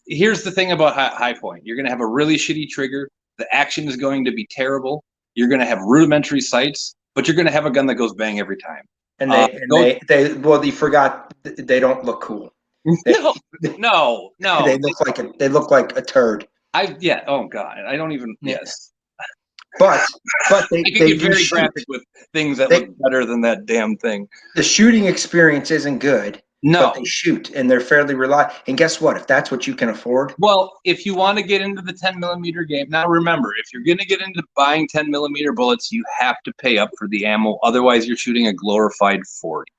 here's the thing about High Point: you're going to have a really shitty trigger. The action is going to be terrible. You're going to have rudimentary sights, but you're going to have a gun that goes bang every time. and Go well, you forgot they don't look cool. They no, no. they look like a turd. Yeah. Oh God, I don't even. Yeah. Yes, But I could they get do very shoot. graphic with things that look They better than that damn thing. The shooting experience isn't good, but No. they shoot and they're fairly reliable. And guess what? If that's what you can afford, Well, if you want to get into the 10 millimeter game, now remember, if you're going to get into buying 10 millimeter bullets, you have to pay up for the ammo. Otherwise, you're shooting a glorified 40.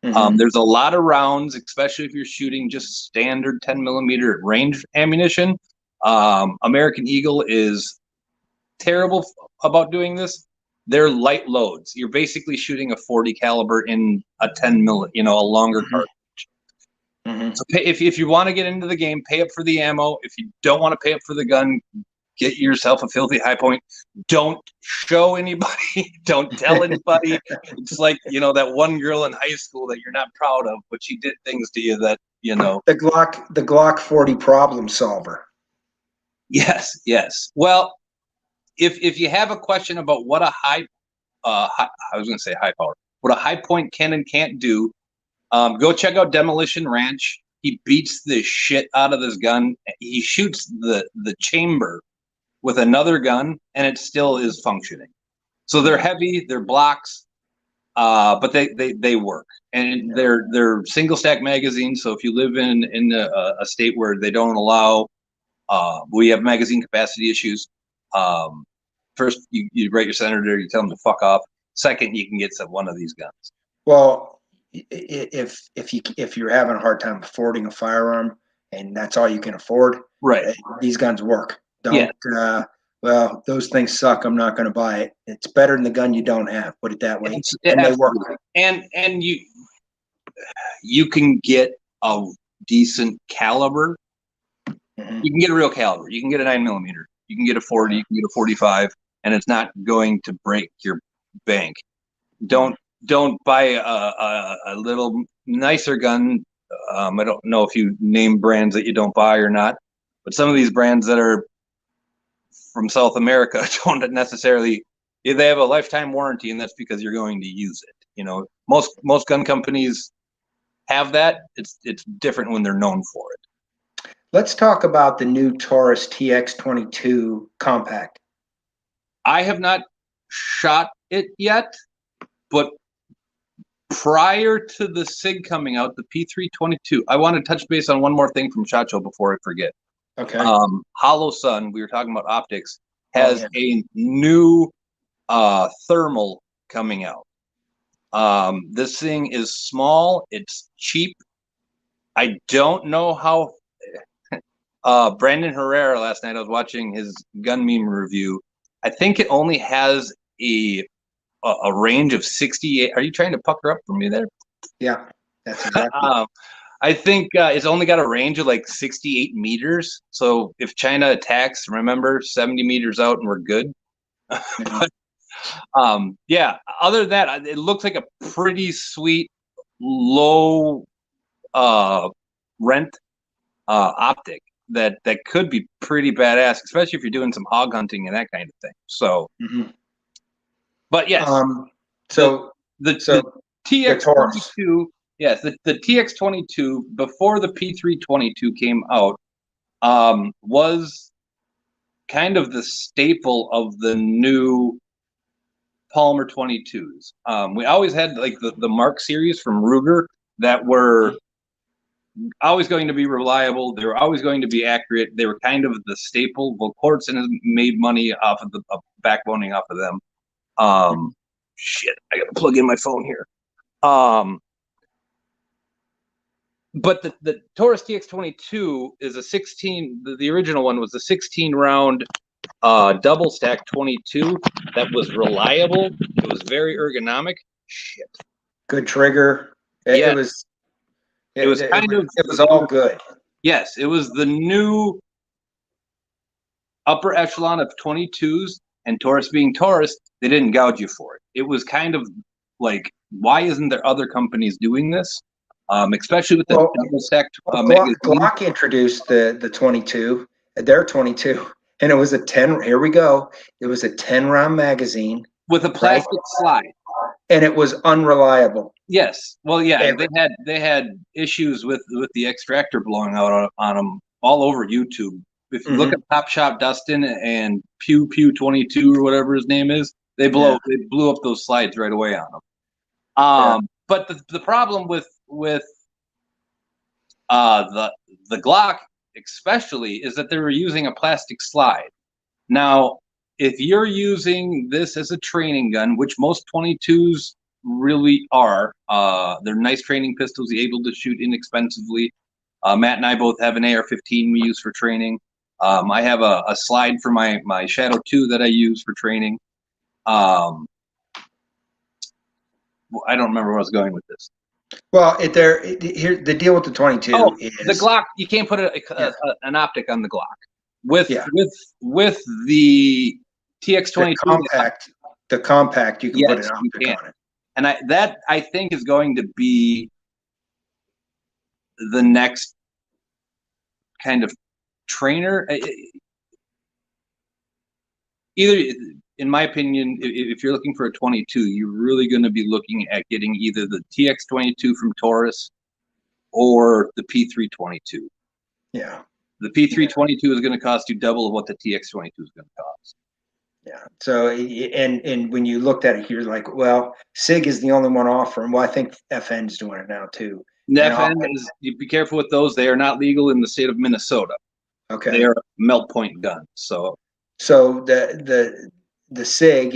mhm, There's a lot of rounds, especially if you're shooting just standard 10 millimeter range ammunition. American Eagle is terrible about doing this. They're light loads. You're basically shooting a 40 caliber in a 10 mil, a longer mhm, cart. mhm. So if you want to get into the game, pay up for the ammo. If you don't want to pay up for the gun, get yourself a filthy High Point. Don't show anybody. Don't tell anybody. It's like, that one girl in high school that you're not proud of, but she did things to you that, The Glock 40 problem solver. yes, yes. Well, if you have a question about what I was going to say high power, what a High Point cannon can't do, go check out Demolition Ranch. He beats the shit out of this gun. He shoots the chamber with another gun, and it still is functioning. So they're heavy, they're blocks, but they work, and Yeah. they're single stack magazines. So if you live in a state where they don't allow, we have magazine capacity issues. Um, First, you write your senator, you tell them to fuck off. Second, you can get one of these guns. Well, if you're having a hard time affording a firearm and that's all you can afford, Right. these guns work. Yeah. Don't well, those things suck. I'm not going to buy it. It's better than the gun you don't have. Put it that way, and they work. Absolutely. And you can get a decent caliber. Mhm. You can get a real caliber. You can get a 9 millimeter. You can get a 40. You can get a 45, and it's not going to break your bank. Don't buy a little nicer gun. I don't know if you name brands that you don't buy or not, but some of these brands that are from South America don't necessarily. They have a lifetime warranty, and that's because you're going to use it. Most gun companies have that. It's different when they're known for it. Let's talk about the new Taurus TX22 compact. I have not shot it yet, but prior to the SIG coming out, the P322, I want to touch base on one more thing from SHOT Show before I forget. Okay. Hollow Sun, we were talking about optics, Oh, has yeah. a new thermal coming out. This thing is small, it's cheap. I don't know how. Brandon Herrera last night, I was watching his gun meme review, I think it only has a range of 68. Are you trying to pucker up for me there? Yeah, that's exactly. I think it's only got a range of like 68 meters. So if China attacks, remember 70 meters out and we're good. Yeah. Yeah. Other than that, it looks like a pretty sweet low rent optic that could be pretty badass, especially if you're doing some hog hunting and that kind of thing. So, but yes, so the the Taurus. TX22, yes, the TX22 before the P322 came out, was kind of the staple of the new Palmer 22s. We always had like the Mark series from Ruger that were always going to be reliable. They were always going to be accurate. They were kind of the staple. Well, Cortson has made money off of the backboning off of them. Shit, I got to plug in my phone here. But the Taurus TX22 is a 16. The original one was a 16 round double stack 22 that was reliable. It was very ergonomic. Shit. Good trigger. Yeah. It was. It was all good. Yes, it was the new upper echelon of 22s, and Taurus being Taurus, they didn't gouge you for it. It was kind of like, why isn't there other companies doing this? Especially with the double stacked Glock introduced the 22, their 22, and it was a 10. Here we go. It was a 10 round magazine with a plastic slide, and it was unreliable. Yes, well, yeah, they had issues with the extractor blowing out on them all over YouTube. If you look at Top Shop Dustin and Pew 22 or whatever his name is, they blew up those slides right away on them. But the problem with the Glock especially is that they were using a plastic slide. Now, if you're using this as a training gun, which most 22s really are, they're nice training pistols, able to shoot inexpensively. Matt and I both have an AR-15 we use for training. I have a slide for my Shadow 2 that I use for training. I don't remember where I was going with this. Well, here the deal with the 22 is the Glock. You can't put an optic on the Glock with the TX22 the compact. You can put an optic on it, and I think is going to be the next kind of trainer. Either, in my opinion, if you're looking for a 22, you're really going to be looking at getting either the TX22 from Taurus or the P322. Yeah. The P322 is going to cost you double of what the TX22 is going to cost. Yeah. So, and when you looked at it, you're like, well, SIG is the only one offering. Well, I think FN's doing it now too. FN is, you be careful with those. They are not legal in the state of Minnesota. Okay. They are melt point guns. So the SIG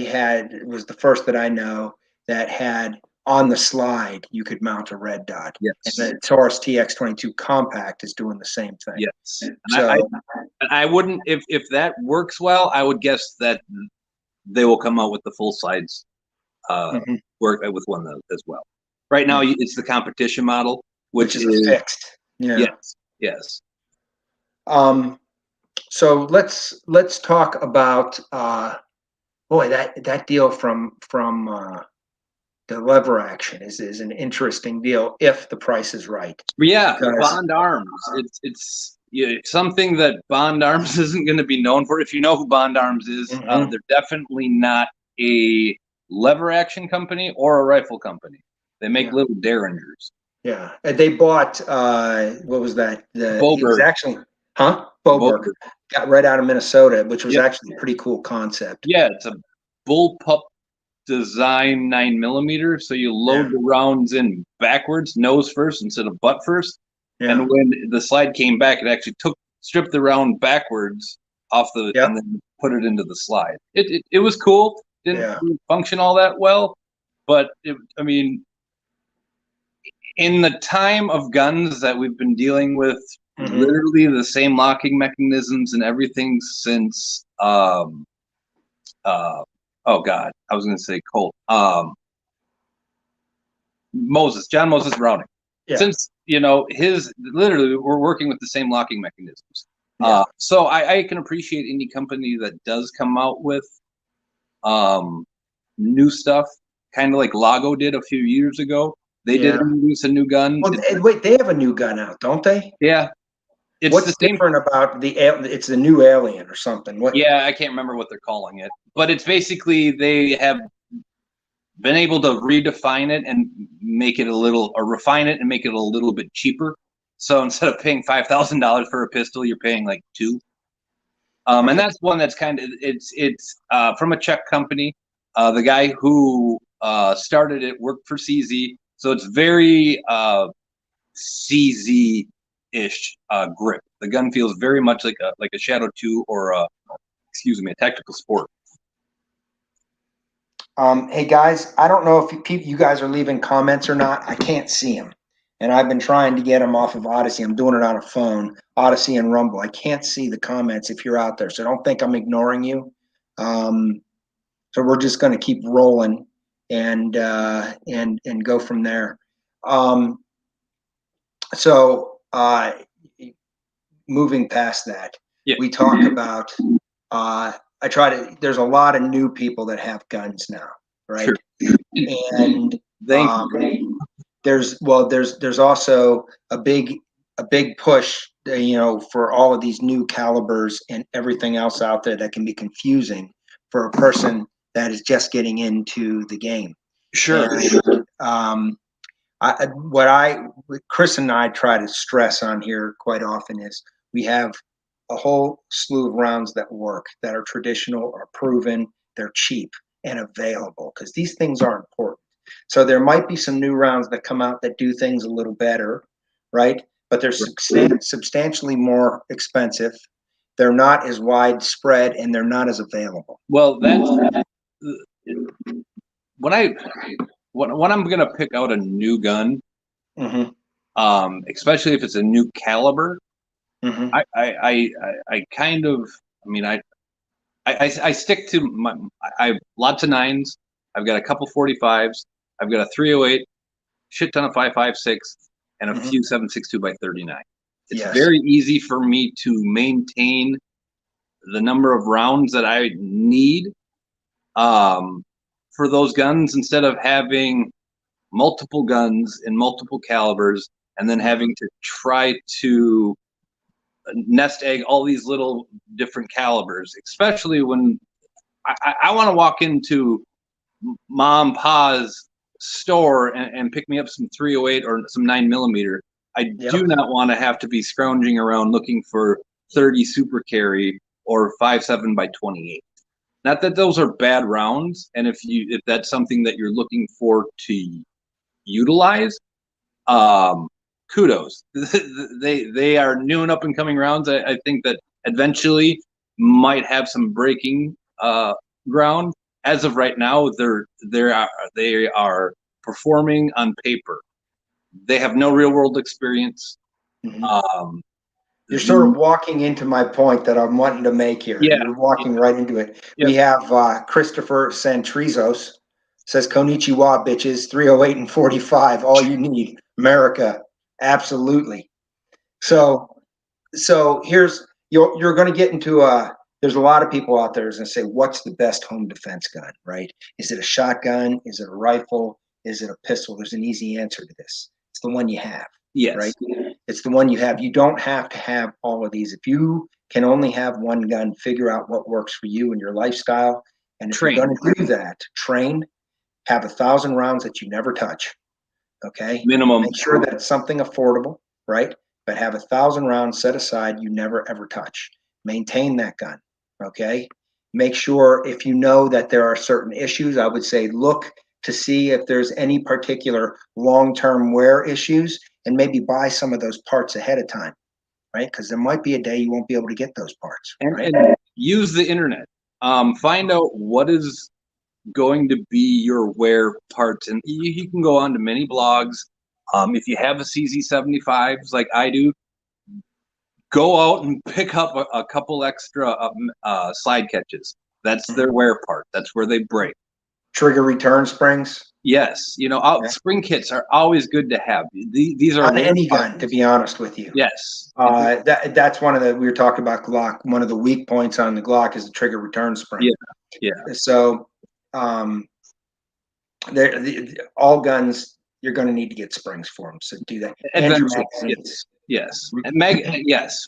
was the first that I know that had on the slide you could mount a red dot. Yes. And the Taurus TX22 compact is doing the same thing. Yes. So I wouldn't, if that works well, I would guess that they will come out with the full sides work with one as well. Right now it's the competition model, which is fixed. Yeah. Yes. So let's talk about that deal from the lever action is an interesting deal if the price is right. Yeah, Bond Arms. It's something that Bond Arms isn't going to be known for. If you know who Bond Arms is, they're definitely not a lever action company or a rifle company. They make little Derringers. Yeah, and they bought what was that? Boberg. Actually, Boberg. Got right out of Minnesota, which was actually a pretty cool concept. Yeah, it's a bullpup design 9mm, so you load the rounds in backwards, nose first instead of butt first. Yeah. And when the slide came back, it actually stripped the round backwards off and then put it into the slide. It was cool. Didn't function all that well, but in the time of guns that we've been dealing with, literally the same locking mechanisms and everything since oh God, I was going to say Colt. John Moses Browning. Yeah. Since, literally we're working with the same locking mechanisms. Yeah. So I can appreciate any company that does come out with new stuff, kind of like Lago did a few years ago. They did introduce a new gun. Well, wait, they have a new gun out, don't they? Yeah. It's What's the same. different about it's the new Alien or something? What? Yeah, I can't remember what they're calling it, but it's basically they have been able to redefine it and make it refine it and make it a little bit cheaper. So instead of paying $5,000 for a pistol, you're paying like $2,000. And that's one that's kind of it's from a Czech company. The guy who started it worked for CZ, so it's very CZ-ish grip. The gun feels very much like a Shadow 2 or a tactical sport. Hey guys, I don't know if you guys are leaving comments or not. I can't see them, and I've been trying to get them off of Odyssey. I'm doing it on a phone, Odyssey and Rumble. I can't see the comments if you're out there, so don't think I'm ignoring you. So we're just going to keep rolling and go from there. Moving past that, we talk about. There's a lot of new people that have guns now, right? Sure. And there's also a big push, for all of these new calibers and everything else out there that can be confusing for a person that is just getting into the game. Sure. And, Chris and I try to stress on here quite often is we have a whole slew of rounds that work, that are traditional, are proven, they're cheap and available, because these things are important. So there might be some new rounds that come out that do things a little better, right? But they're substantially more expensive. They're not as widespread and they're not as available. Well, that's when I'm going to pick out a new gun, especially if it's a new caliber. Mm-hmm. I kind of, I stick to I have lots of 9s. I've got a couple 45s. I've got a 308, shit ton of 5.56, and a few 7.62 by 39. It's very easy for me to maintain the number of rounds that I need for those guns, instead of having multiple guns in multiple calibers and then having to try to nest egg all these little different calibers, especially when I want to walk into mom and pa's store and pick me up some 308 or some 9mm. I do not want to have to be scrounging around looking for 30 super carry or 5.7 by 28. Not that those are bad rounds, and if that's something that you're looking for to utilize, kudos. They are new and up and coming rounds. I think that eventually might have some breaking ground. As of right now, they are performing on paper. They have no real world experience. Mm-hmm. You're sort of walking into my point that I'm wanting to make here. Yeah. You're walking right into it. Yeah. We have Christopher Santrizos says, "Konnichiwa, bitches, 308 and 45, all you need, America." Absolutely. So here's, you're going to get into there's a lot of people out there who's going to say, what's the best home defense gun, right? Is it a shotgun? Is it a rifle? Is it a pistol? There's an easy answer to this. It's the one you have. Yes. Right? It's the one you have. You don't have to have all of these. If you can only have one gun, figure out what works for you and your lifestyle. And if you're going to do that, train, have 1,000 rounds that you never touch. Okay. Minimum. Make sure that it's something affordable, right? But have 1,000 rounds set aside you never ever touch. Maintain that gun. Okay. Make sure, if you know that there are certain issues, I would say look to see if there's any particular long-term wear issues, and maybe buy some of those parts ahead of time, right? Because there might be a day you won't be able to get those parts. Right? And use the internet. Find out what is going to be your wear parts, and you can go on to many blogs. If you have a CZ75s like I do, go out and pick up a couple extra slide catches That's their wear part. That's where they break. Trigger return springs. Yes, spring kits are always good to have. These are On any gun, to be honest with you. Yes. That's one of the, we were talking about Glock. One of the weak points on the Glock is the trigger return spring. Yeah. So, all guns, you're going to need to get springs for them. So do that. And your magazines. Yes. And yes.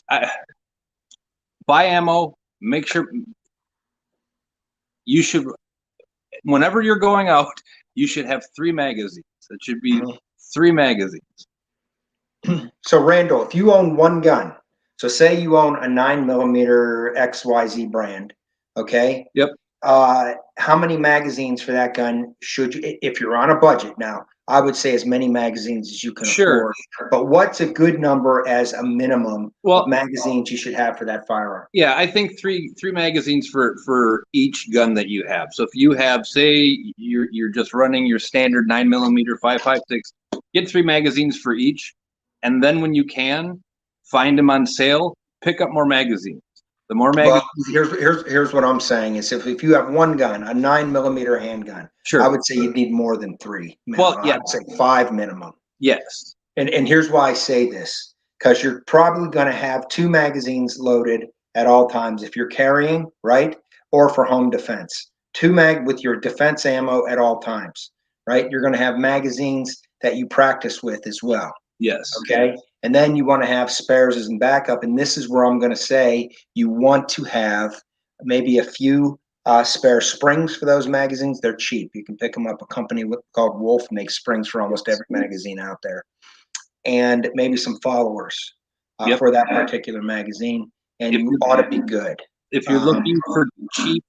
Buy ammo. Make sure you should, whenever you're going out, you should have 3 magazines. It should be 3 magazines. So Randall, if you own one gun, so say you own a 9mm XYZ brand, okay? Yep. How many magazines for that gun should you, if you're on a budget now? I would say as many magazines as you can afford. But what's a good number as a minimum of magazines you should have for that firearm? Yeah, I think three magazines for each gun that you have. So if you have, say, you're just running your standard 9mm 5.56, get 3 magazines for each, and then when you can find them on sale, pick up more magazines. The more magazines. Well, here's what I'm saying is if you have one gun, a 9mm handgun, I would say you'd need more than 3. Minimum. Well, yeah, I'd say 5 minimum. Yes. And here's why I say this, because you're probably going to have 2 magazines loaded at all times if you're carrying, right? Or for home defense. 2 mag with your defense ammo at all times, right? You're going to have magazines that you practice with as well. Yes. Okay. And then you want to have spares as a backup. And this is where I'm going to say you want to have maybe a few spare springs for those magazines. They're cheap. You can pick them up. A company called Wolf makes springs for almost every magazine out there. And maybe some followers for that particular magazine. And you ought to be good. If you're looking for cheap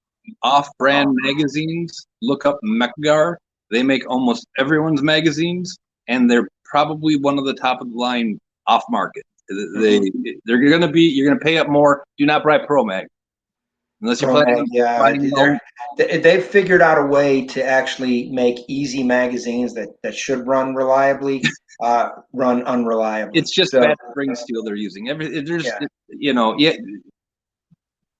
off-brand magazines, look up Mechgar. They make almost everyone's magazines, and they're probably one of the top of the line off market. You're going to pay up more. Do not buy Pro Mag unless you're planning. They've figured out a way to actually make easy magazines that should run reliably, run unreliably. It's just bad spring steel they're using.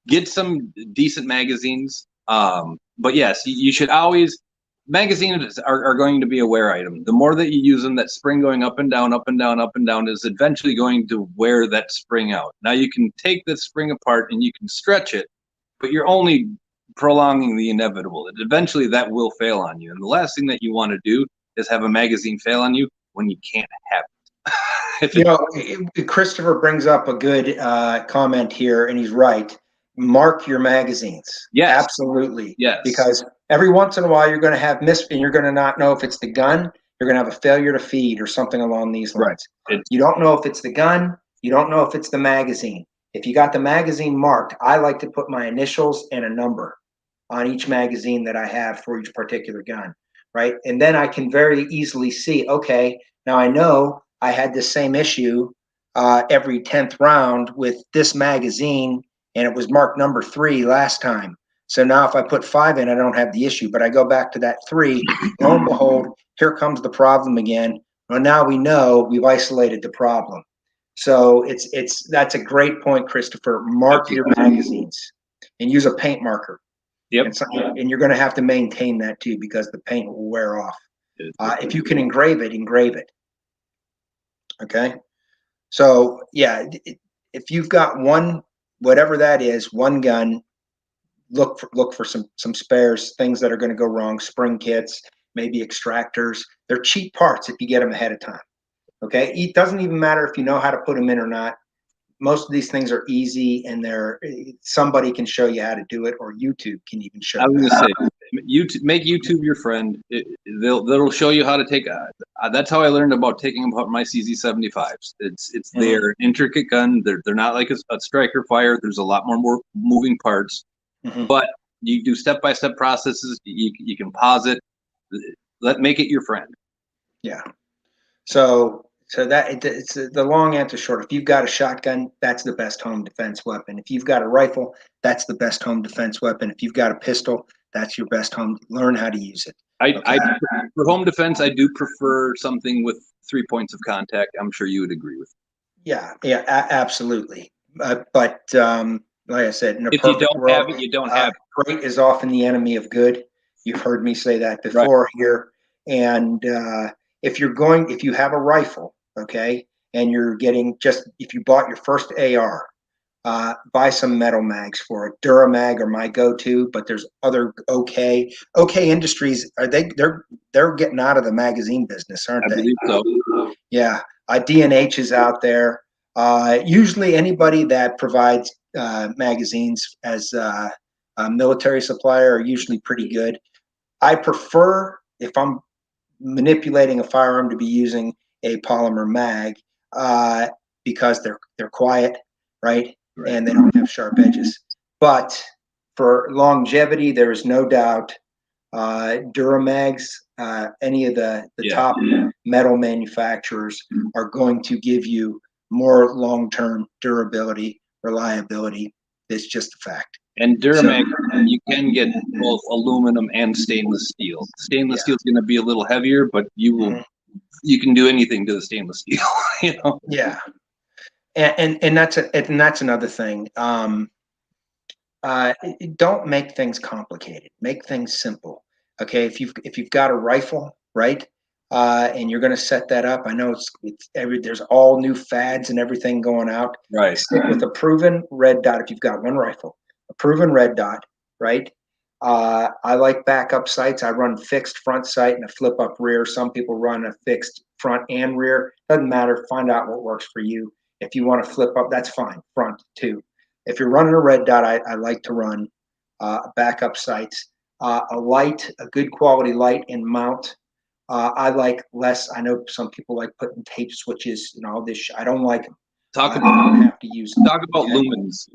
Get some decent magazines. But yes, you should always. Magazines are going to be a wear item. The more that you use them, that spring going up and down, up and down, up and down is eventually going to wear that spring out. Now you can take the spring apart and you can stretch it, but you're only prolonging the inevitable. Eventually that will fail on you. And the last thing that you want to do is have a magazine fail on you when you can't have it. Christopher brings up a good comment here, and he's right. Mark your magazines. Yes. Absolutely. Yes. Because every once in a while you're going to have and you're going to not know if it's the gun. You're going to have a failure to feed or something along these lines. Right. You don't know if it's the gun. You don't know if it's the magazine. If you got the magazine marked, I like to put my initials and a number on each magazine that I have for each particular gun, right? And then I can very easily see, okay, now I know I had the same issue every 10th round with this magazine, and it was marked number 3 last time. So now if I put 5 in, I don't have the issue, but I go back to that 3, lo and behold, here comes the problem again. Well, now we know we've isolated the problem. So that's a great point, Christopher. Mark your magazines and use a paint marker. Yep. And you're going to have to maintain that too, because the paint will wear off. If you can engrave it, engrave it. Okay. So yeah, if you've got one, whatever that is, one gun, look for some spares, things that are going to go wrong, spring kits, maybe extractors. They're cheap parts if you get them ahead of time. Okay, it doesn't even matter if you know how to put them in or not. Most of these things are easy, and somebody can show you how to do it, or YouTube can even show you. I was going to say, make YouTube your friend. They'll show you how to take. That's how I learned about taking apart my CZ75s. It's their intricate gun. They're not like a striker fire. There's a lot more moving parts, but you do step-by-step processes. You can pause it. Make it your friend. Yeah. So that it's the long answer short. If you've got a shotgun, that's the best home defense weapon. If you've got a rifle, that's the best home defense weapon. If you've got a pistol, that's your best home. Learn how to use it. For home defense, I do prefer something with 3 points of contact. I'm sure you would agree with me. Yeah, absolutely. But like I said, in a If you perfect don't have world, it, you don't have it. great is often the enemy of good. You've heard me say that Right. before here. And if you have a rifle, okay, and you're getting if you bought your first AR, buy some metal mags for it. Duramag are my go-to, but there's other OK Industries. They're getting out of the magazine business, aren't I they? believe so. Yeah, D&H is out there. Usually, anybody that provides magazines as a military supplier are usually pretty good. I prefer, if I'm manipulating a firearm, to be using a polymer mag because they're quiet, right? And they don't have sharp edges. But for longevity, there is no doubt Duramags, any of the top metal manufacturers are going to give you more long-term durability, reliability. It's just a fact. And Duramax, you can get both aluminum and stainless steel. Stainless steel is going to be a little heavier, but you can do anything to the stainless steel. You know. Yeah, and that's another thing. Don't make things complicated. Make things simple. Okay, if you've got a rifle, right, and you're going to set that up, I know there's all new fads and everything going out. Right. Stick with a proven red dot if you've got one rifle, a proven red dot, right? I like backup sights. I run fixed front sight and a flip up rear. Some people run a fixed front and rear. Doesn't matter. Find out what works for you. If you want to flip up, that's fine. Front too. If you're running a red dot, I like to run backup sights. A good quality light and mount. I like less. I know some people like putting tape switches and all this. I don't like them. Talk have to use them. about lumens.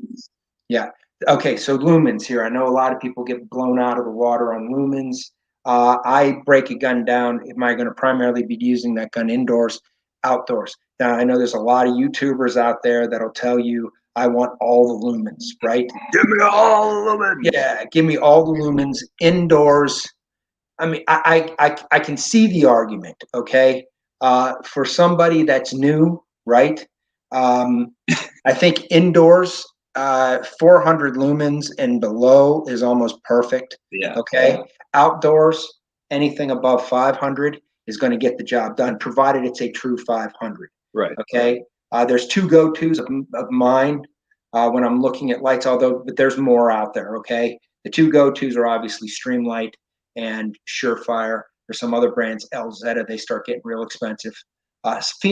Yeah. Okay. So lumens here. I know a lot of people get blown out of the water on lumens. I break a gun down. Am I going to primarily be using that gun indoors, outdoors? Now, I know there's a lot of YouTubers out there that'll tell you, I want all the lumens, right? Give me all the lumens. Yeah, give me all the lumens indoors. I mean, I can see the argument, okay? For somebody that's new, right? I think indoors, 400 lumens and below is almost perfect. Yeah. Okay. Outdoors, anything above 500 is going to get the job done, provided it's a true 500. Right. Okay. There's two go-tos of mine when I'm looking at lights, but there's more out there. Okay. The two go-tos are obviously Streamlight and Surefire. There's some other brands, LZ, they start getting real expensive.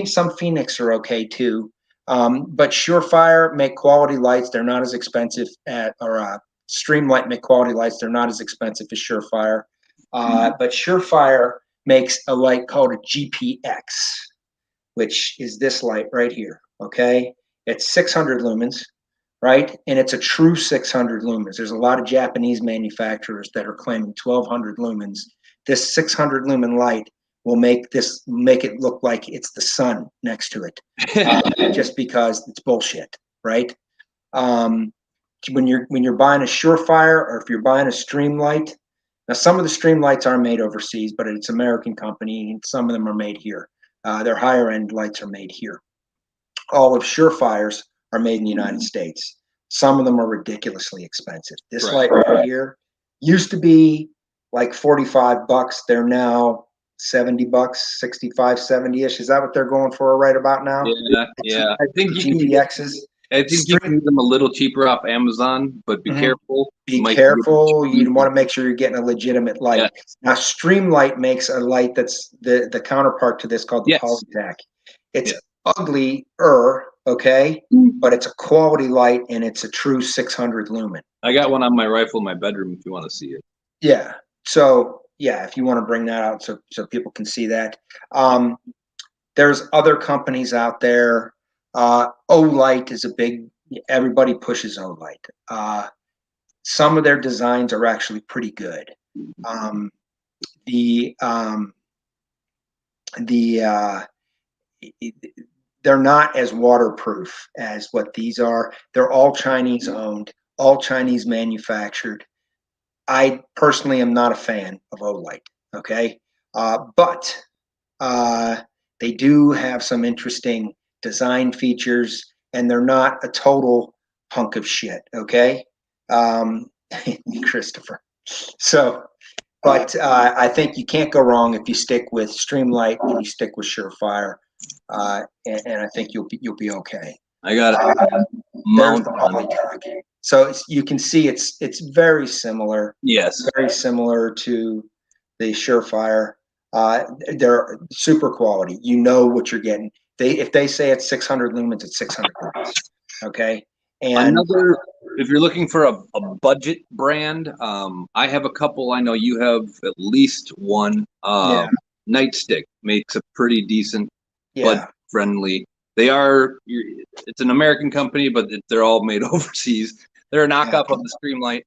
Some Phoenix are okay too. But Surefire make quality lights. They're not as expensive Streamlight make quality lights. They're not as expensive as Surefire. But Surefire makes a light called a GPX, which is this light right here. Okay. It's 600 lumens, right? And it's a true 600 lumens. There's a lot of Japanese manufacturers that are claiming 1200 lumens. This 600 lumen light will make it look like it's the sun next to it, just because it's bullshit, right? When you're buying a Surefire or if you're buying a Streamlight, now some of the Streamlights are made overseas, but it's an American company, and some of them are made here. Their higher end lights are made here. All of Surefires are made in the United States. Some of them are ridiculously expensive. This light right here used to be like $45. They're now $70, 65, 70-ish. Is that what they're going for right about now? Yeah. I think GPXs. I think you can get them a little cheaper off Amazon, but be careful. Be careful. You want to make sure you're getting a legitimate light. Yes. Now, Streamlight makes a light that's the counterpart to this called the Polytac. It's uglier, okay, but it's a quality light and it's a true 600 lumen. I got one on my rifle in my bedroom if you want to see it. Yeah. So, yeah, if you want to bring that out so people can see that. There's other companies out there. Olight is everybody pushes Olight. Some of their designs are actually pretty good. They're not as waterproof as what these are. They're all Chinese owned, all Chinese manufactured. I personally am not a fan of Olight. Okay. But they do have some interesting design features, and they're not a total hunk of shit. Okay. Christopher. So, but I think you can't go wrong if you stick with Streamlight and you stick with Surefire, and I think you'll be okay. I got it. There's the poly track. So you can see it's very similar. Yes. Very similar to the Surefire. They're super quality. You know what you're getting. If they say it's 600 lumens, it's 600 lumens. Okay. And another, if you're looking for a budget brand, I have a couple. I know you have at least one. yeah, Nightstick makes a pretty decent, yeah, budget friendly. They are. It's an American company, but they're all made overseas. They're a knockoff of the Streamlight,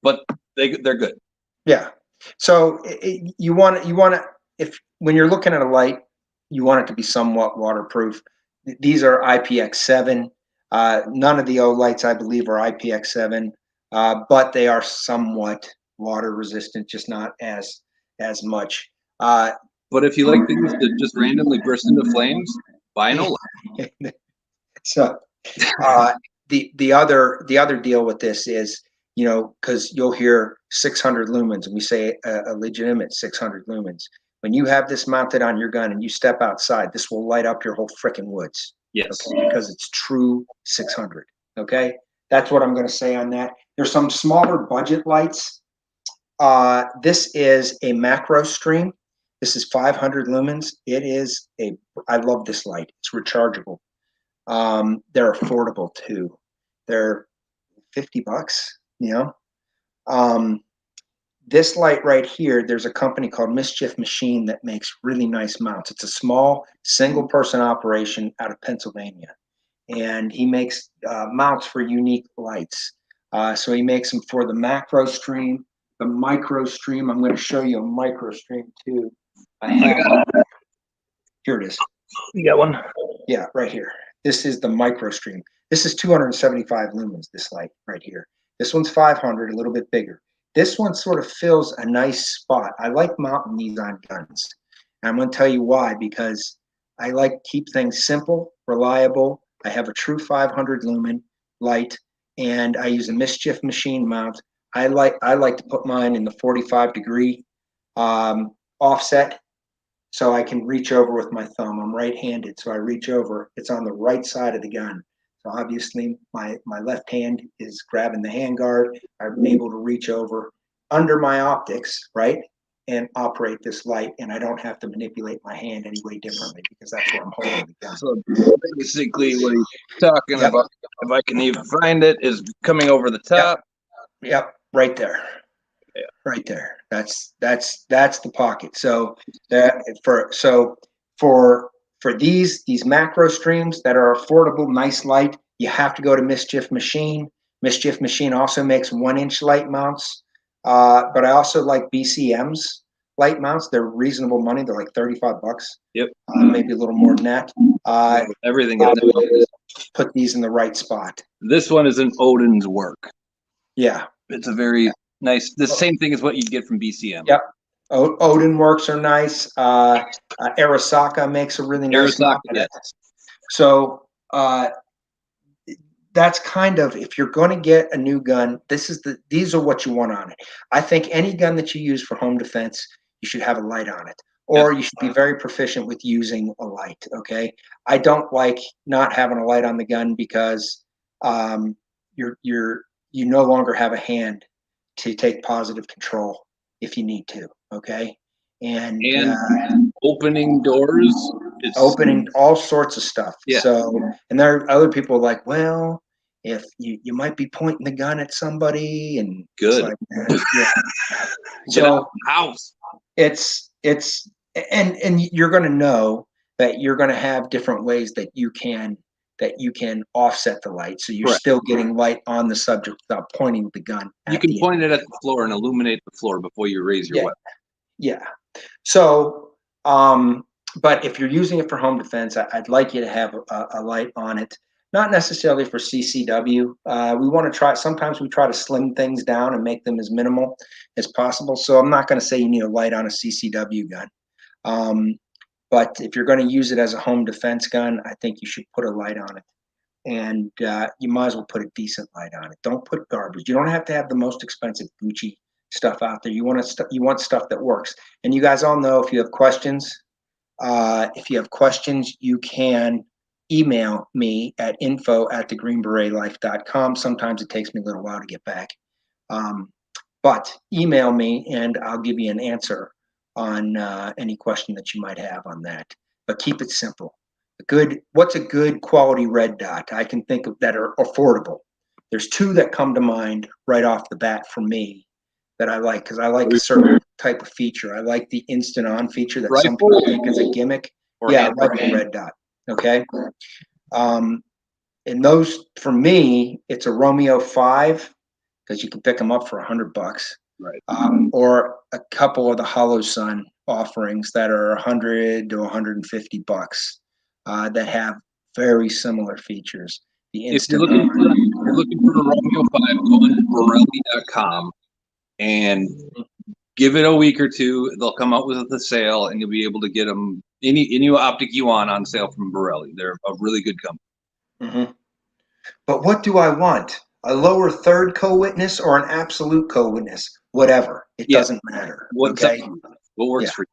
but they're good. yeah. So you want to, if when you're looking at a light, you want it to be somewhat waterproof. These are IPX7. None of the O lights, I believe, are IPX7, but they are somewhat water resistant, just not as much. But if you like things that just randomly burst into flames, buy an O light. So the other deal with this is, because you'll hear 600 lumens, and we say a legitimate 600 lumens. When you have this mounted on your gun and you step outside, this will light up your whole frickin' woods. Yes. Okay? Because it's true 600. Okay, that's what I'm going to say on that. There's some smaller budget lights. This is a macro stream. This is 500 lumens. I love this light. It's rechargeable. They're affordable too. They're $50, this light right here, there's a company called Mischief Machine that makes really nice mounts. It's a small single person operation out of Pennsylvania. And he makes mounts for unique lights. So he makes them for the macro stream, the micro stream. I'm going to show you a micro stream too. Here it is. You got one? Yeah, right here. This is the micro stream. This is 275 lumens, this light right here. This one's 500, a little bit bigger. This one sort of fills a nice spot. I like mounting these on guns. And I'm going to tell you why, because I like to keep things simple, reliable. I have a true 500 lumen light, and I use a Mischief Machine mount. I like to put mine in the 45-degree offset, so I can reach over with my thumb. I'm right-handed, so I reach over. It's on the right side of the gun. So obviously my left hand is grabbing the handguard. I'm able to reach over under my optics, right, and operate this light, and I don't have to manipulate my hand any way differently because that's where I'm holding the gun. So basically what he's talking about, if I can even find it, is coming over the top. Yep, right there. Yeah. Right there. That's the pocket. So for these macro streams that are affordable, nice light, you have to go to Mischief Machine. Mischief Machine also makes 1-inch light mounts, but I also like BCM's light mounts. They're reasonable money. They're like $35. Yep. Maybe a little more than that. Everything. Put these in the right spot. This one is an Odin's work. Yeah. It's a very nice. The same thing as what you get from BCM. Yep. Odin works are nice. Arasaka makes a really nice mount. Yes. So that's kind of, if you're going to get a new gun, these are what you want on it. I think any gun that you use for home defense, you should have a light on it, or you should be very proficient with using a light. Okay. I don't like not having a light on the gun because you no longer have a hand to take positive control if you need to. Okay. And opening doors, opening all sorts of stuff. Yeah. So, and there are other people like, well, if you might be pointing the gun at somebody, and good. It's like, yeah. So house. It's and you're going to know that you're going to have different ways that you can offset the light, so you're still getting light on the subject without pointing the gun. You can point it at the floor and illuminate the floor before you raise your weapon. Yeah. So, but if you're using it for home defense, I'd like you to have a light on it. Not necessarily for CCW. We want to try. Sometimes we try to slim things down and make them as minimal as possible. So I'm not going to say you need a light on a CCW gun. But if you're going to use it as a home defense gun, I think you should put a light on it. and you might as well put a decent light on it. Don't put garbage. You don't have to have the most expensive Gucci stuff out there. You want stuff that works. And you guys all know, if you have questions, you can email me at info@thegreenberetlife.com. Sometimes it takes me a little while to get back. But email me and I'll give you an answer on any question that you might have on that. But keep it simple. What's a good quality red dot I can think of that are affordable? There's two that come to mind right off the bat for me that I like, because I like a certain type of feature. I like the instant on feature that some people think is a gimmick. Yeah, rifle red dot. Okay. And those, for me, it's a Romeo 5, because you can pick them up for $100, Right. Or a couple of the Hollow Sun offerings that are $100 to $150, that have very similar features. If you're looking for a Romeo 5, go to Borelli.com and give it a week or two. They'll come out with a sale, and you'll be able to get them any optic you want on sale from Borelli. They're a really good company. Mm-hmm. But what do I want? A lower third co-witness or an absolute co-witness? Whatever. It doesn't matter. Okay. What works for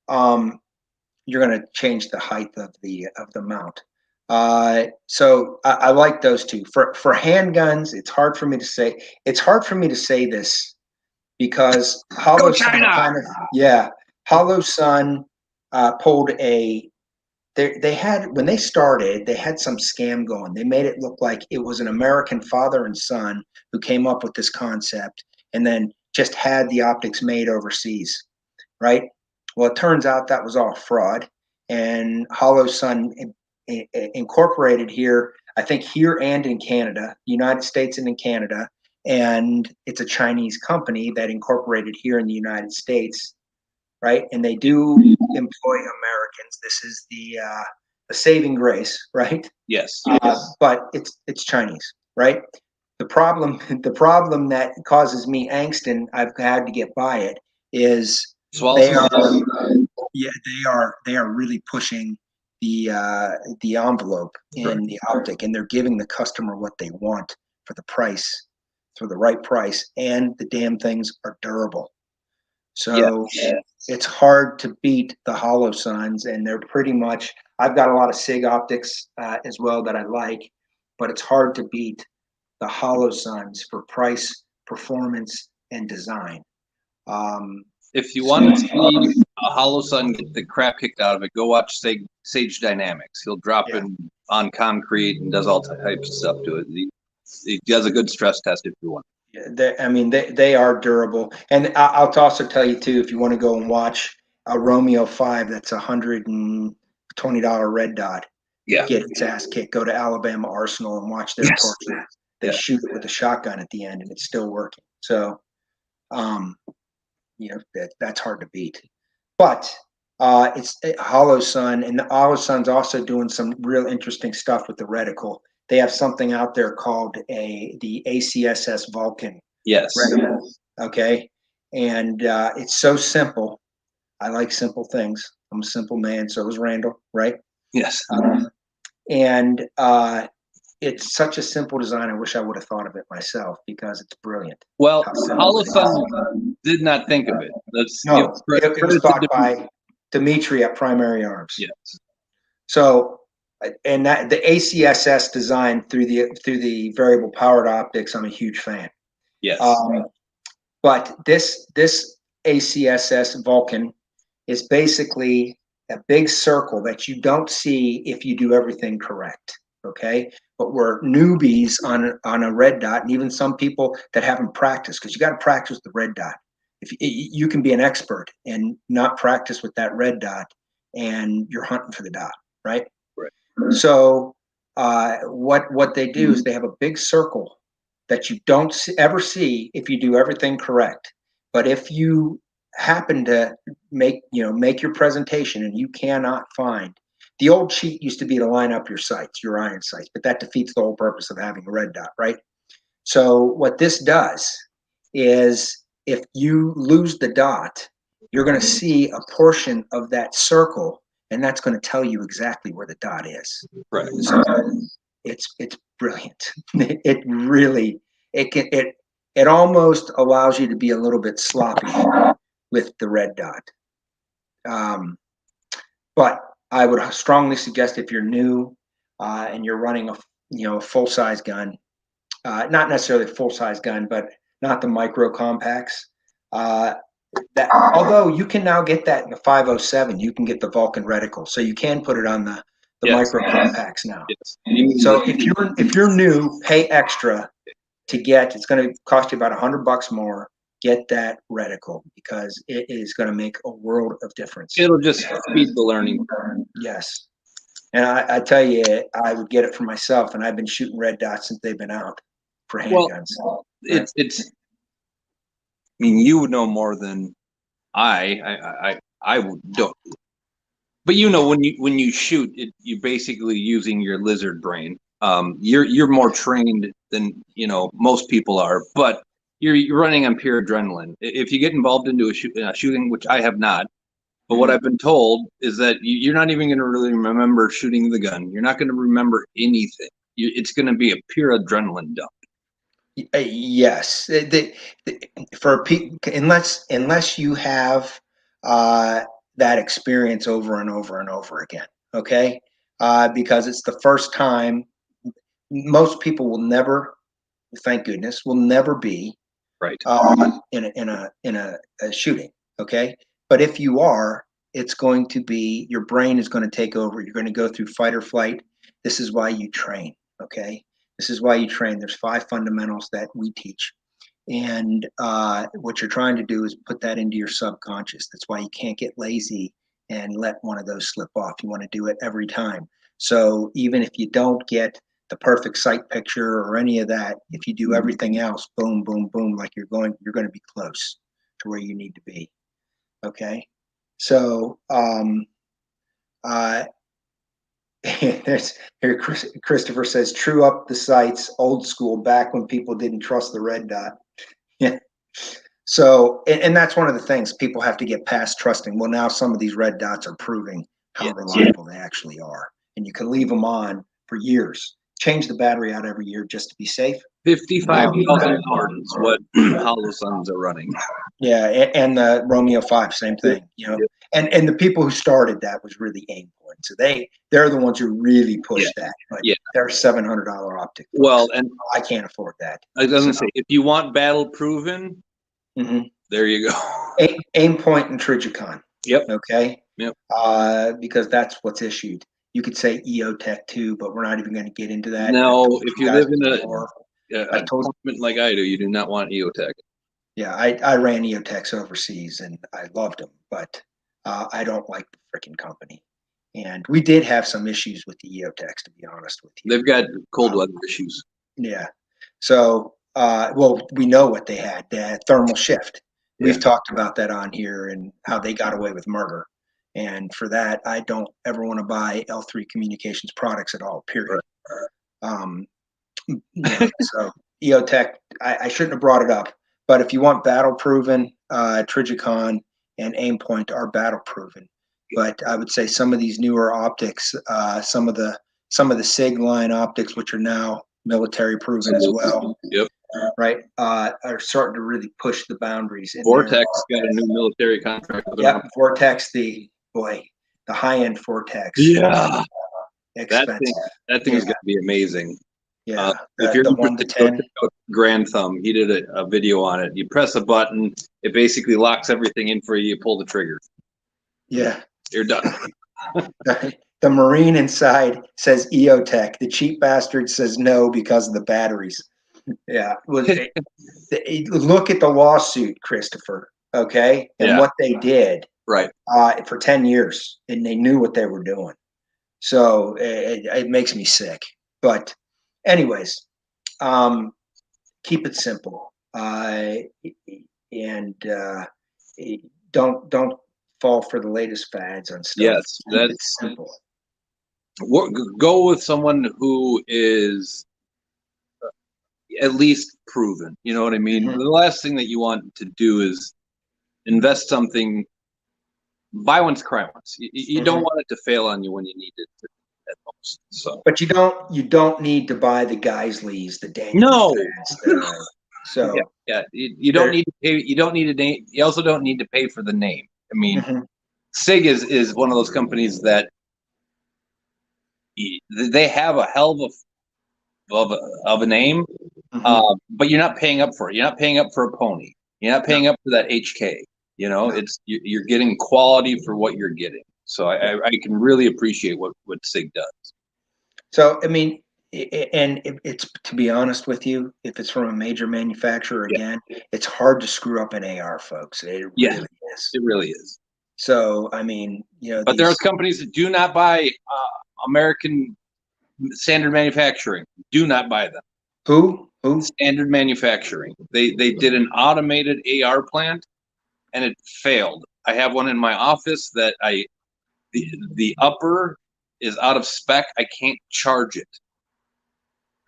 you? You're going to change the height of the mount. So I like those two. For handguns, it's hard for me to say. It's hard for me to say this because Hollow Sun Hollow Sun pulled a. They had, when they started, they had some scam going. They made it look like it was an American father and son who came up with this concept and then just had the optics made overseas, right? Well, it turns out that was all fraud, and Hollow Sun incorporated here, I think here and in Canada, United States and in Canada, and it's a Chinese company that incorporated here in the United States, right? And they do employ Americans. This is the saving grace, right? Yes. But it's Chinese, right? The problem that causes me angst, and I've had to get by it, is they are really pushing the envelope in the optic, and they're giving the customer what they want for the price, for the right price, and the damn things are durable. So it's hard to beat the Hollow Suns, and they're pretty much. I've got a lot of SIG optics as well that I like, but it's hard to beat the Hollow Suns for price, performance, and design. If you want to see a Hollow Sun get the crap kicked out of it, go watch Sage Dynamics. He'll drop in on concrete and does all types of stuff to it. He does a good stress test if you want. They are durable, and I'll also tell you too, if you want to go and watch a Romeo 5 that's $120 red dot, get its ass kicked. Go to Alabama Arsenal and watch their torture. They shoot it with a shotgun at the end, and it's still working. So, that's hard to beat. But it's Hollow Sun, and the Hollow Sun's also doing some real interesting stuff with the reticle. They have something out there called the ACSS Vulcan. Yes. Reticle, okay, and it's so simple. I like simple things. I'm a simple man. So is Randall, right? Yes. And it's such a simple design. I wish I would have thought of it myself because it's brilliant. Well, Hollow Sun did not think of it. It was thought by Dimitri at Primary Arms. Yes. So, and that the ACSS design through the variable powered optics, I'm a huge fan. Yes. But this ACSS Vulcan is basically a big circle that you don't see if you do everything correct. Okay, but we're newbies on a red dot, and even some people that haven't practiced, because you got to practice with the red dot. If you can be an expert and not practice with that red dot, and you're hunting for the dot, right? Right. So what they do is they have a big circle that you don't ever see if you do everything correct. But if you happen to make your presentation and you cannot find, the old cheat used to be to line up your sights, your iron sights, but that defeats the whole purpose of having a red dot, right? So what this does is if you lose the dot, you're going to see a portion of that circle, and that's going to tell you exactly where the dot is. Right. So it's brilliant. It really it almost allows you to be a little bit sloppy with the red dot. But I would strongly suggest if you're new and you're running a full size gun, not necessarily a full size gun, but not the micro compacts. That although you can now get that in the 507, you can get the Vulcan reticle, so you can put it on the Yes. micro compacts now. Yes. So if you're new, pay extra to get. It's going to cost you about $100 more. Get that reticle because it is going to make a world of difference. It'll just speed the learning. Yes. And I tell you, I would get it for myself, and I've been shooting red dots since they've been out for handguns. Well, it's. I mean, you know more than I don't. But when you shoot, you're basically using your lizard brain. You're more trained than most people are, but you're running on pure adrenaline. If you get involved into a shooting, which I have not, but what I've been told is that you're not even going to really remember shooting the gun. You're not going to remember anything. It's going to be a pure adrenaline dump. Yes, for people, unless you have that experience over and over and over again, okay? Because it's the first time. Most people will never, thank goodness, will never be Right. in a shooting, okay? But if you are, it's going to be your brain is going to take over. You're going to go through fight or flight. This is why you train, okay? This is why you train. There's 5 fundamentals that we teach, and what you're trying to do is put that into your subconscious. That's why you can't get lazy and let one of those slip off. You want to do it every time. So even if you don't get the perfect sight picture or any of that, if you do everything else, boom, boom, boom, like you're going to be close to where you need to be. Okay. So here Christopher says, true up the sights, old school, back when people didn't trust the red dot. Yeah. So, and that's one of the things people have to get past trusting. Well, now some of these red dots are proving how reliable they actually are, and you can leave them on for years. Change the battery out every year just to be safe. 55,000 hours is what Holosuns are running. Yeah, and the Romeo 5, same thing. And the people who started that was really Aimpoint. So they're the ones who really pushed that. But they're $700 optic. Folks. Well, and I can't afford that. I doesn't say if you want battle proven. There you go. Aimpoint and Trijicon. Yep. Okay. Yep. Because that's what's issued. You could say EOTech too, but we're not even going to get into that. No, if you live in a tournament like I do, you do not want EOTech. Yeah, I ran EOTechs overseas and I loved them, but I don't like the freaking company. And we did have some issues with the EOTechs, to be honest with you. They've got cold weather issues. Yeah. So, well, we know what they had. They had thermal shift. We've talked about that on here and how they got away with murder. And for that, I don't ever want to buy L3 Communications products at all, period. So EOTech, I shouldn't have brought it up. But if you want battle proven, Trijicon and Aimpoint are battle proven. But I would say some of these newer optics, some of the SIG line optics, which are now military proven as well. Yep. Right. Are starting to really push the boundaries. Vortex got a new military contract. Yeah. Vortex, the high end Vortex. Yeah. Expensive. That thing is going to be amazing. Yeah. If you're the 1 to 10. Grand Thumb, he did a video on it. You press a button, it basically locks everything in for you. You pull the trigger. Yeah. You're done. The Marine inside says EOTech. The cheap bastard says no because of the batteries. Yeah. Look at the lawsuit, Christopher. Okay. And what they did. Right. For 10 years. And they knew what they were doing. So it makes me sick. But anyways, keep it simple. And don't fall for the latest fads on stuff. Yes, that's simple. Go with someone who is at least proven. You know what I mean? The last thing that you want to do is invest something. Buy once, cry once. You don't want it to fail on you when you need it. at most. So, But you don't need to buy the Geisleys, the Daniel no, Mcfadden's, so yeah, you don't need to pay. You don't need a name. You also don't need to pay for the name. I mean, mhm, SIG is one of those companies that they have a hell of a name, mhm, but you're not paying up for it. You're not paying up for a pony. You're not no, paying up for that HK. no, It's you're getting quality for what you're getting. So yeah. I can really appreciate what SIG does. So I mean, and it's, to be honest with you, if it's from a major manufacturer, Yeah, again, it's hard to screw up an AR, folks. It yeah, really is. it really is. So I mean, But there are these companies that do not buy American standard manufacturing. Do not buy them. who Standard manufacturing. They did an automated AR plant and it failed. I have one in my office that the upper is out of spec. I can't charge it.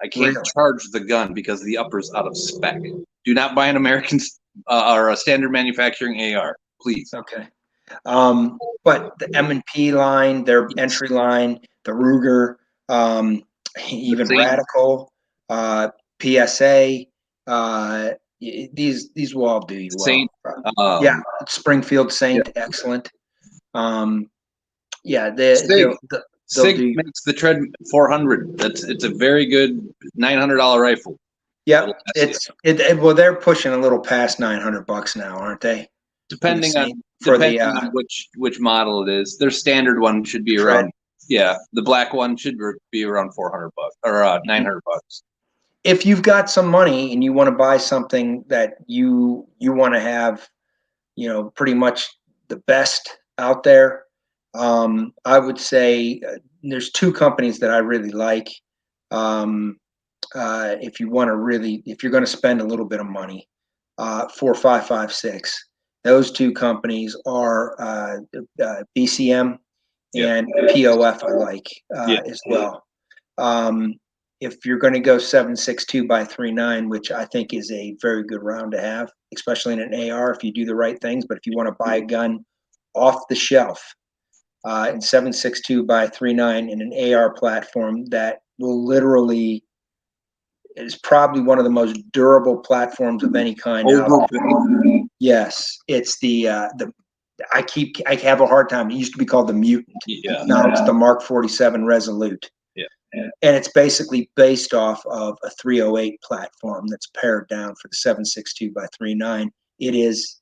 I can't really? charge the gun because the upper is out of spec. Do not buy an American or a standard manufacturing AR, please. Okay. But the M&P line, their Yes. entry line, the Ruger, um, The even same, Radical, PSA, these will all do you well. same. Yeah, Um, Springfield yeah. Saint, excellent. Um, yeah, Sig they'll Sig do. makes the Tread 400. It's a very good $900 rifle. Yeah, It'll last you. well, they're pushing a little past $900 now, aren't they? For the Depending on same for the depending on which model it is. Their standard one should be tread. around, yeah, the black one should be around $400 or $900. If you've got some money and you want to buy something that you want to have, pretty much the best out there, I would say there's two companies that I really like. Um, if you want to really, if you're going to spend a little bit of money, 4556. Those two companies are BCM Yeah, and POF. I like yeah, as well. Um, if you're going to go 7.62 by 3.9, which I think is a very good round to have, especially in an AR if you do the right things. But if you want to buy a gun off the shelf in 7.62 by 3.9 in an AR platform that will literally is probably one of the most durable platforms of any kind out there. overbuilt. Yes, it's the I have a hard time. It used to be called the Mutant. Yeah, Now it's the Mark 47 Resolute. yeah. And it's basically based off of a 308 platform that's pared down for the 7.62 by 3.9. It is,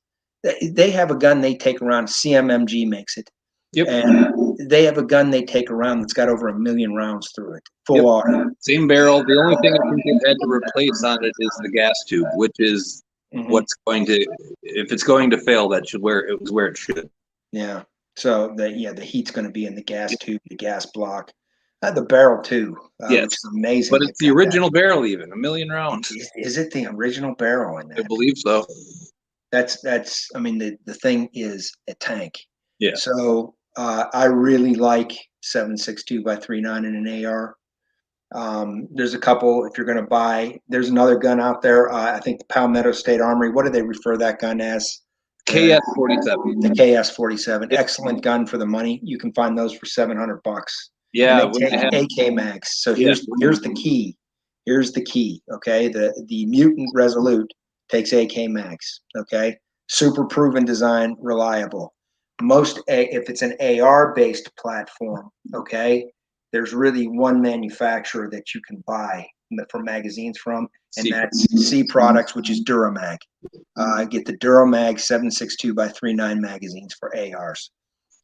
they have a gun they take around, CMMG makes it. Yep. And they have a gun they take around that's got over 1 million rounds through it, full Yep. auto. Same barrel. The only thing I think they've had to replace on it is the gas tube, which is what's going to, if it's going to fail, that should where it was where it should. Yeah. So the heat's going to be in the gas tube, the gas block, the barrel too, Yes, which is amazing. but it's the original barrel, even 1 million rounds. Is it the original barrel in that? I believe so. That's. I mean, the thing is a tank. Yeah. So I really like 7.62 by 3.9 in an AR. There's a couple. If you're going to buy, there's another gun out there. I think the Palmetto State Armory. What do they refer that gun as? KS-47. The KS-47. Yep. Excellent gun for the money. You can find those for $700. Yeah, And they take AK mags. So here's the key. Here's the key. Okay, the Mutant Resolute takes AK mags. Okay, super proven design, reliable. If it's an AR based platform, okay, there's really one manufacturer that you can buy for magazines from, and that's C Products, which is Duramag. Get the Duramag 7.62 by 3.9 magazines for ARs.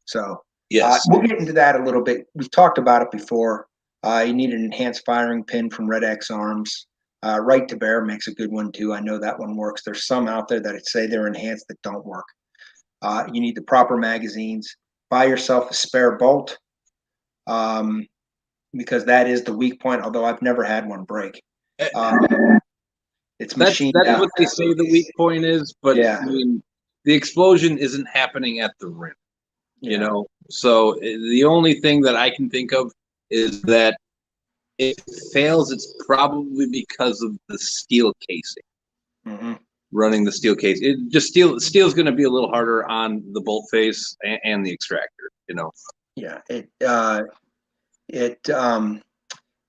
So yes, we'll get into that a little bit. We've talked about it before. You need an enhanced firing pin from Red X Arms. Right to Bear makes a good one too. I know that one works. There's some out there that say they're enhanced that don't work. You need the proper magazines. Buy yourself a spare bolt, because that is the weak point. Although I've never had one break. It's machined that's out. what they say the weak point is, but Yeah. I mean, the explosion isn't happening at the rim. Yeah. So the only thing that I can think of is that if it fails, it's probably because of the steel casing. Mm-hmm. Running the steel case, it just steel's going to be a little harder on the bolt face and the extractor. Yeah.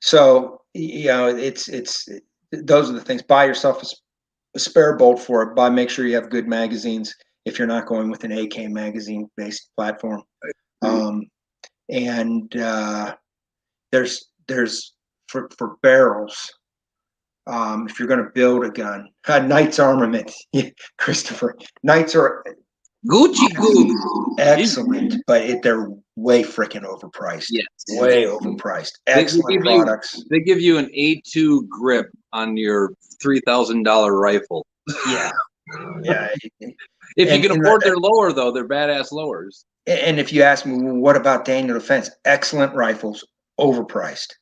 So it's those are the things. Buy yourself a spare bolt for it. Make sure you have good magazines if you're not going with an AK magazine based platform. And there's for barrels. If you're going to build a gun, Knight's Armament, Christopher. Knights are Gucci good, excellent, but they're way freaking overpriced. Yes, way overpriced. Excellent products. They give you an A2 grip on your $3,000 rifle. Yeah, yeah. If you can afford their lower, though, they're badass lowers. And if you ask me, well, what about Daniel Defense? Excellent rifles, overpriced.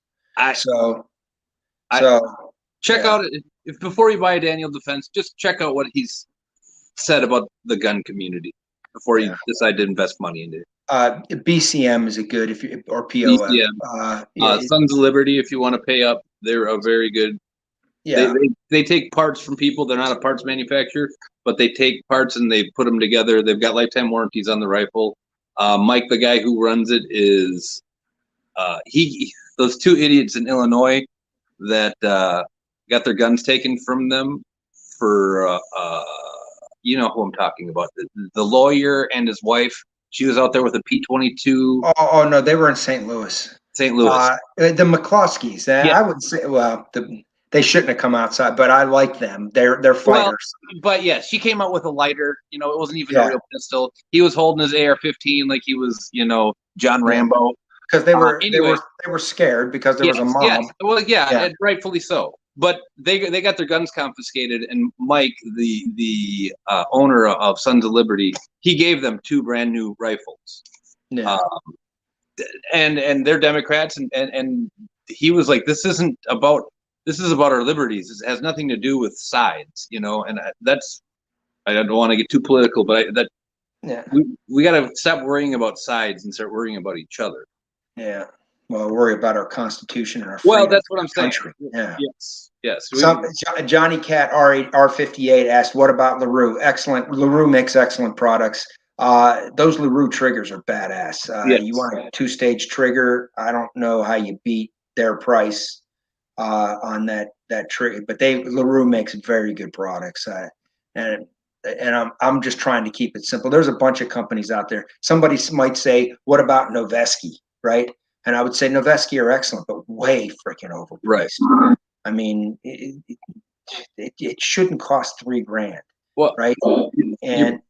Check out if before you buy a Daniel Defense, just check out what he's said about the gun community before you decide to invest money into it. BCM is a good or POM. Sons of Liberty, if you want to pay up, they're a very good. Yeah, they take parts from people. They're not a parts manufacturer, but they take parts and they put them together. They've got lifetime warranties on the rifle. Mike, the guy who runs it, is those two idiots in Illinois that got their guns taken from them for you know who I'm talking about. The lawyer and his wife. She was out there with a P-22. Oh no, they were in St. Louis. St. Louis. The McCloskeys. I would say, they shouldn't have come outside, but I like them. They're fighters. Well, but yeah, she came out with a lighter. It wasn't even a real pistol. He was holding his AR-15 like he was, John Rambo. Because they were scared because there was a mob. Yes. Well, and rightfully so. But they got their guns confiscated, and Mike, the owner of Sons of Liberty, he gave them 2 brand new rifles. Yeah. And they're Democrats, and he was like, this is about our liberties. It has nothing to do with sides, and I don't want to get too political, but we got to stop worrying about sides and start worrying about each other. Yeah. Well, worry about our Constitution and our freedom. Well, that's what I'm saying. Yeah. Yes. Johnny Cat R58 asked, "What about LaRue? Excellent. LaRue makes excellent products. Those LaRue triggers are badass. You want a 2-stage trigger? I don't know how you beat their price on that trigger, but LaRue makes very good products. And I'm just trying to keep it simple. There's a bunch of companies out there. Somebody might say, "What about Noveski?" Right? And I would say Noveski are excellent, but way freaking overpriced. Right. I mean, it shouldn't cost $3,000. Well, right? And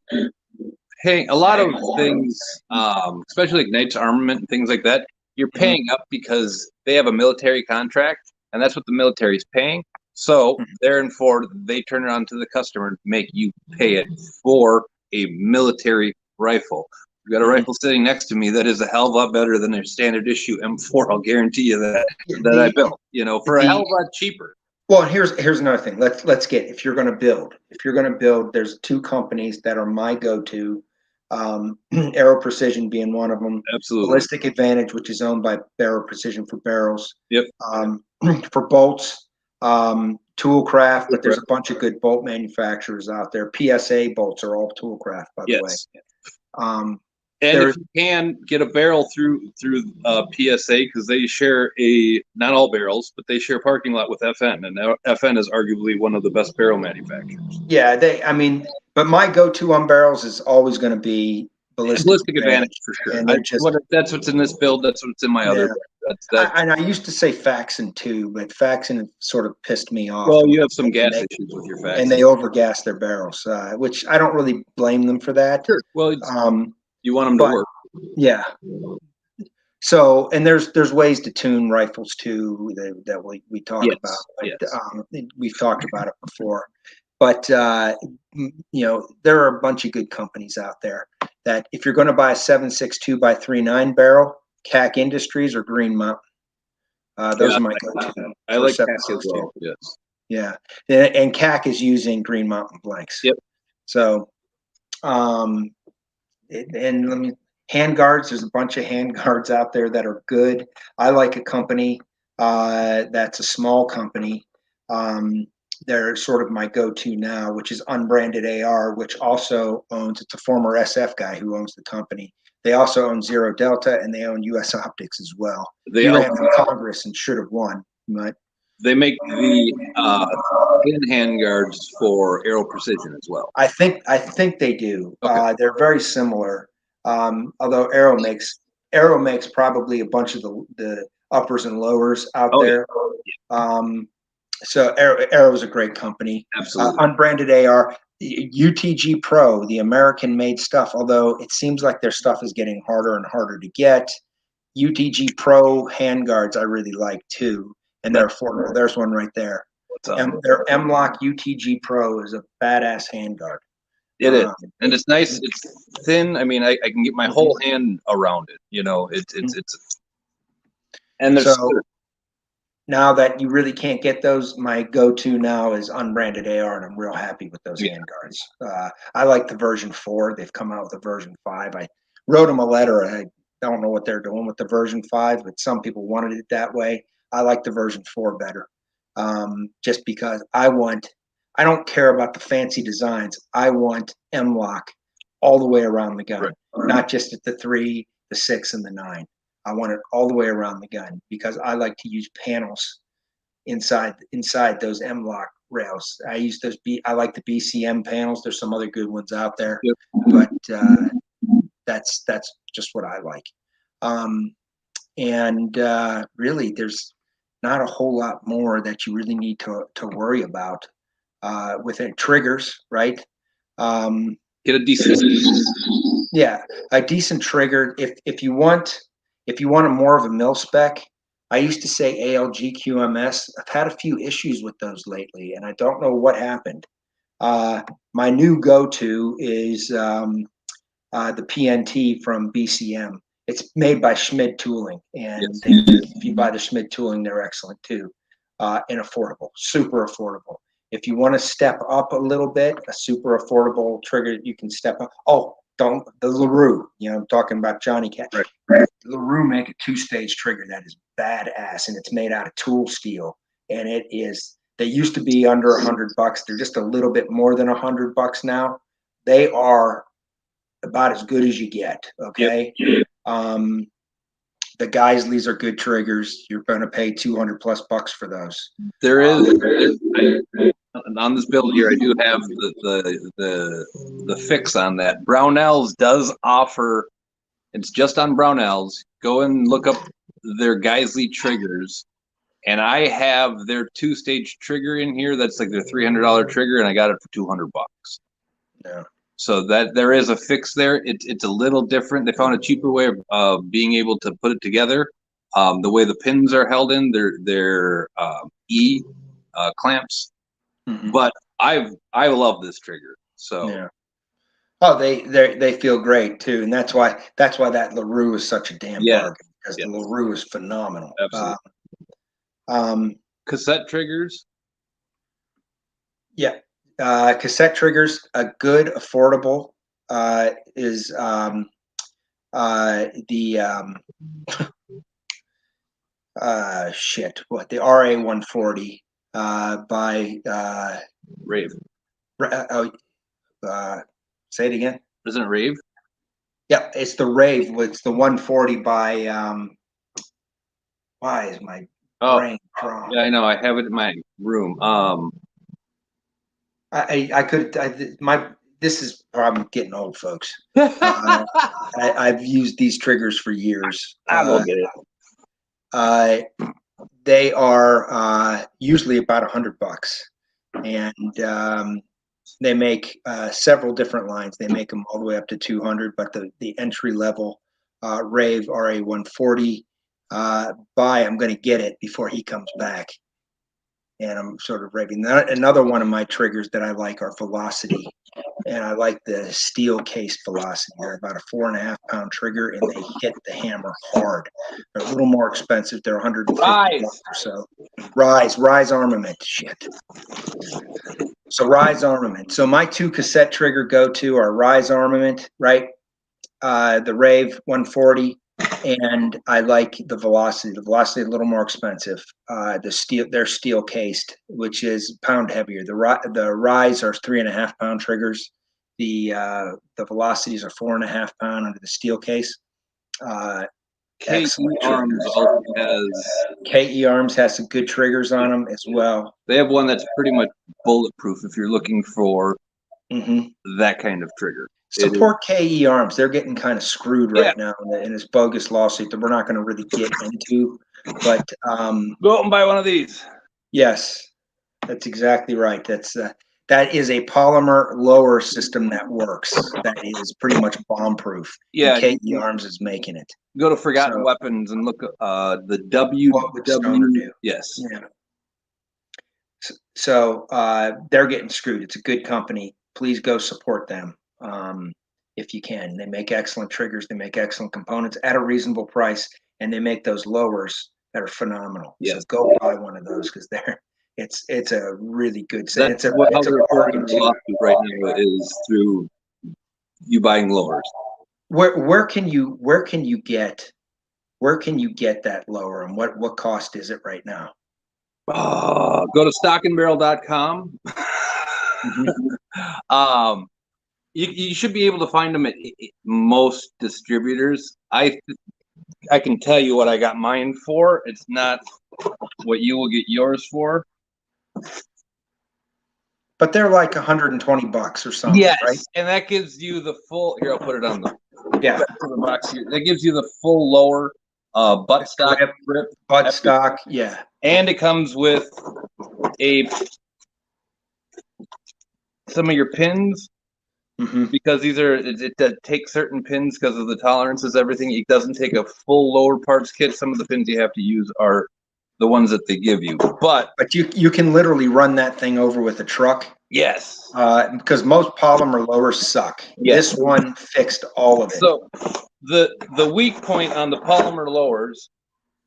hey, a lot of things, especially like Knight's Armament and things like that, you're paying up because they have a military contract, and that's what the military is paying. So therefore, they turn around to the customer and make you pay it for a military rifle. We've got a rifle sitting next to me that is a hell of a lot better than their standard issue M4. I'll guarantee you that I built, for a hell of a lot cheaper. Well, here's another thing. Let's get, if you're going to build, there's 2 companies that are my go-to. Aero Precision being one of them. Absolutely. Ballistic Advantage, which is owned by Aero Precision for barrels. Yep. For bolts, Toolcraft, but there's a bunch of good bolt manufacturers out there. PSA bolts are all Toolcraft, by the way. And if you can get a barrel through PSA, because they share not all barrels, but they share parking lot with FN, and FN is arguably one of the best barrel manufacturers. Yeah, but my go-to on barrels is always going to be Ballistic Advantage for sure. And that's what's in this build. That's what's in my other. And I used to say Faxon too, but Faxon sort of pissed me off. Well, you have some gas issues with your Faxon, and they overgas their barrels, which I don't really blame them for that. Sure. Well, you want them to work. Yeah. So, and there's ways to tune rifles too that we talk about. But, we've talked about it before. But there are a bunch of good companies out there that if you're going to buy a 7.62 by 3.9 barrel, CAC Industries or Green Mountain. Those are my go-to. I like CAC as well. Yes. Yeah, and CAC is using Green Mountain blanks. Yep. So, handguards. There's a bunch of handguards out there that are good. I like a company that's a small company. They're sort of my go-to now, which is Unbranded AR, which also owns. It's a former SF guy who owns the company. They also own Zero Delta, and they own U.S. Optics as well. They He ran for Congress and should have won, but they make the thin hand guards for Aero Precision as well. I think they do. Okay. They're very similar. Although Aero makes probably a bunch of the uppers and lowers out there. Yeah. So Aero is a great company. Absolutely. Unbranded AR, UTG Pro, the American-made stuff. Although it seems like their stuff is getting harder and harder to get. UTG Pro handguards I really like too, and they're affordable. There's one right there. Their M-Lock UTG Pro is a badass handguard. It is, and it's nice. It's thin. I mean, I can get my whole hand around it. You know, it's and there's so now that you really can't get those, my go-to now is unbranded AR, and I'm real happy with those handguards. I like the version 4. They've come out with a version 5. I wrote them a letter. I don't know what they're doing with the version 5, but some people wanted it that way. I like the version 4 better, just because I don't care about the fancy designs. I want M-Lock all the way around the gun, not just at the 3, the 6, and the 9. I want it all the way around the gun because I like to use panels inside those M-Lock rails. I use those. I like the BCM panels. There's some other good ones out there, but that's just what I like. Really, there's not a whole lot more that you really need to worry about with it. Triggers, right? Get a decent. Yeah, a decent trigger. If you want a more of a mil spec, I used to say ALG QMS. I've had a few issues with those lately, and I don't know what happened. My new go-to is the PNT from BCM. It's made by Schmid Tooling, and if you buy the Schmid Tooling, they're excellent too, and affordable, super affordable. If you want to step up a little bit, a super affordable trigger, you can step up. Oh, the LaRue, I'm talking about Johnny Cat. Right. LaRue make a 2-stage trigger that is badass, and it's made out of tool steel. And they used to be under $100. They're just a little bit more than $100 now. They are about as good as you get. Okay. Yep. The Geisleys are good triggers. You're going to pay $200+ for those. There is on this build here. I do have the fix on that. Brownells does offer. It's just on Brownells. Go and look up their Geisley triggers, and I have their 2-stage trigger in here. That's like their $300 trigger, and I got it for $200. Yeah. So that there is a fix there. It's a little different. They found a cheaper way of being able to put it together. The way the pins are held in, they're E clamps. Mm-hmm. But I love this trigger. So yeah. Oh, they feel great too, and that's why that LaRue is such a damn bargain, because the LaRue is phenomenal. Absolutely. Cassette triggers. Yeah. Cassette triggers, a good affordable is the RA140 by Rave. Say it again. Isn't it Rave? Yeah, it's the Rave. It's the 140 by why is my brain drawn? Yeah, I know. I have it in my room. This is I'm getting old, folks. I've used these triggers for years. I will get it. They are usually about $100, and they make several different lines. They make them all the way up to 200, but the entry level Rave RA140 I'm going to get it before he comes back. And I'm sort of raving. Another one of my triggers that I like are Velocity, and I like the steel case Velocity. They're about a 4.5-pound trigger, and they hit the hammer hard. They're a little more expensive. They're $150 or so. Rise Armament, shit. So Rise Armament. So my 2 cassette trigger go-to are Rise Armament, right? The Rave 140. And I like the Velocity. The Velocity is a little more expensive. They're steel cased, which is a pound heavier. The Rise are 3.5-pound triggers, The velocities are 4.5 pound under the steel case. KE Arms also has KE Arms has some good triggers on them as well. They have one that's pretty much bulletproof if you're looking for that kind of trigger. Support KE Arms. They're getting kind of screwed right now in this bogus lawsuit that we're not going to really get into. But go out and buy one of these. Yes, that's exactly right. That is a polymer lower system that works. That is pretty much bomb proof. Yeah, KE Arms is making it. Go to Forgotten Weapons and look the W. What would Stoner do? Yes. Yeah. So they're getting screwed. It's a good company. Please go support them if you can. They make excellent triggers. They make excellent components at a reasonable price, and they make those lowers that are phenomenal. Yes. So go buy one of those because it's a really good set. That's what we're reporting right now is through you buying lowers. Where can you get that lower, and what cost is it right now? Go to stockandbarrel.com. You should be able to find them at most distributors. I can tell you what I got mine for. It's not what you will get yours for. But they're like $120 or something, yes, right? And that gives you the full. Here, I'll put it on the back of the box here. That gives you the full lower buttstock grip. Buttstock, yeah. And it comes with some of your pins. Because these are it takes certain pins because of the tolerances, everything. It doesn't take a full lower parts kit. Some of the pins you have to use are the ones that they give you. But you can literally run that thing over with a truck. Yes. Because most polymer lowers suck. Yes. This one fixed all of it. So the weak point on the polymer lowers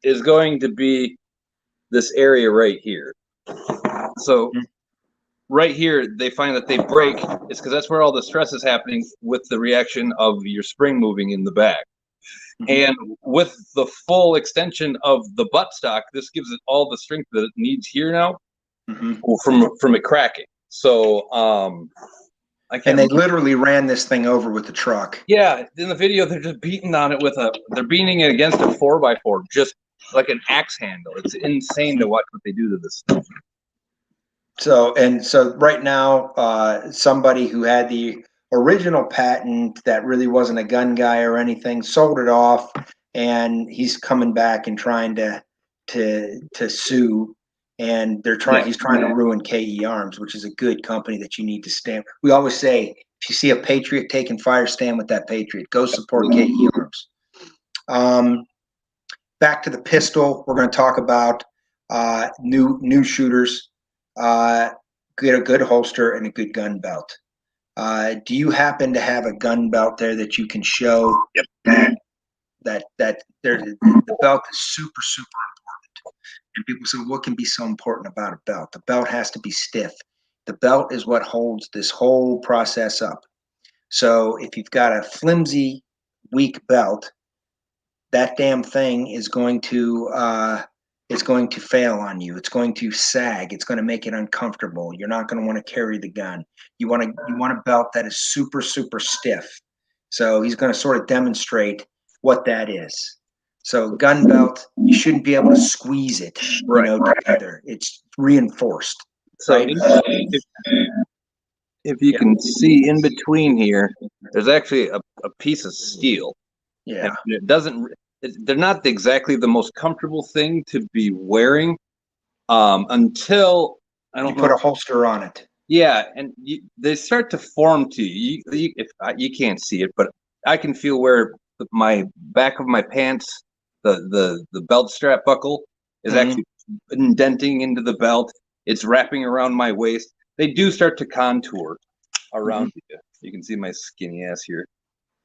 is going to be this area right here. So right here, they find that they break. It's because that's where all the stress is happening with the reaction of your spring moving in the back. And with the full extension of the buttstock, this gives it all the strength that it needs here now from it cracking. So and they literally ran this thing over with the truck. Yeah, in the video, they're just beating on it they're beating it against a 4x4, just like an axe handle. It's insane to watch what they do to this stuff. So right now, somebody who had the original patent that really wasn't a gun guy or anything sold it off, and he's coming back and trying to sue, and he's trying to ruin KE Arms, which is a good company that you need to stand. We always say, if you see a Patriot taking fire, stand with that Patriot. Go support KE Arms. Back to the pistol, we're going to talk about new shooters. Get a good holster and a good gun belt. Do you happen to have a gun belt there that you can show? Yep. That the belt is super, super important. And people say, what can be so important about a belt? The belt has to be stiff. The belt is what holds this whole process up. So if you've got a flimsy, weak belt, that damn thing is going to fail on you. It's going to sag. It's going to make it uncomfortable. You're not going to want to carry the gun. You want a belt that is super, super stiff. So he's going to sort of demonstrate what that is. So gun belt, you shouldn't be able to squeeze it, together. It's reinforced. So right? If you can see in between here, there's actually a piece of steel. Yeah. And they're not exactly the most comfortable thing to be wearing until you put a holster on it. Yeah, and they start to form to you. You can't see it, but I can feel where my back of my pants, the belt strap buckle is actually indenting into the belt. It's wrapping around my waist. They do start to contour around you. You can see my skinny ass here.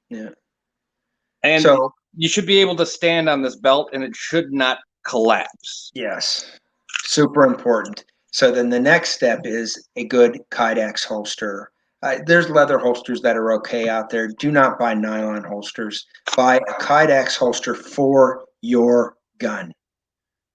Yeah. And so you should be able to stand on this belt and it should not collapse. Yes. Super important. So then the next step is a good Kydex holster. There's leather holsters that are okay out there. Do not buy nylon holsters. Buy a Kydex holster for your gun.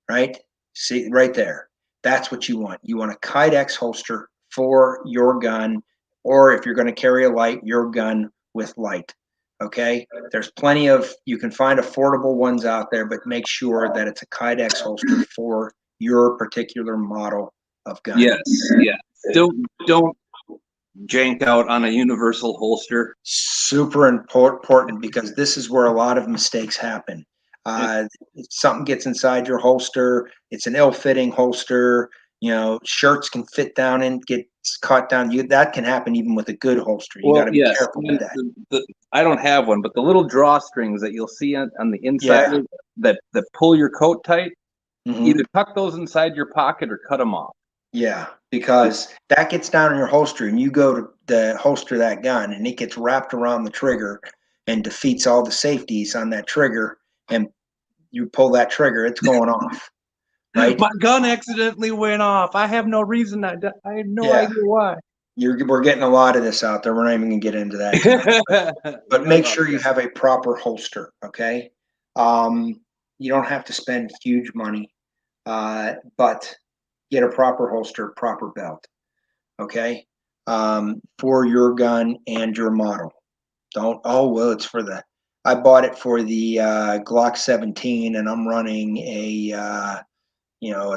Right? See right there. That's what you want. You want a Kydex holster for your gun. or if you're going to carry a light, your gun with light. Okay, there's plenty of, you can find affordable ones out there, but make sure that it's a Kydex holster for your particular model of gun. Yes, yeah. Don't jank out on a universal holster. Super important, because this is where a lot of mistakes happen. Something gets inside your holster, it's an ill-fitting holster, shirts can fit down and get caught down. That can happen even with a good holster. You got to be careful with that. I don't have one, but the little drawstrings that you'll see on the inside that pull your coat tight, either tuck those inside your pocket or cut them off. Yeah, because that gets down in your holster, and you go to the holster that gun, and it gets wrapped around the trigger and defeats all the safeties on that trigger, and you pull that trigger, it's going off. Right? My gun accidentally went off. I have no reason. I have no idea why. We're getting a lot of this out there. We're not even going to get into that. But make sure you have a proper holster, okay? You don't have to spend huge money, but get a proper holster, proper belt, okay? For your gun and your model. It's for I bought it for the Glock 17, and I'm running a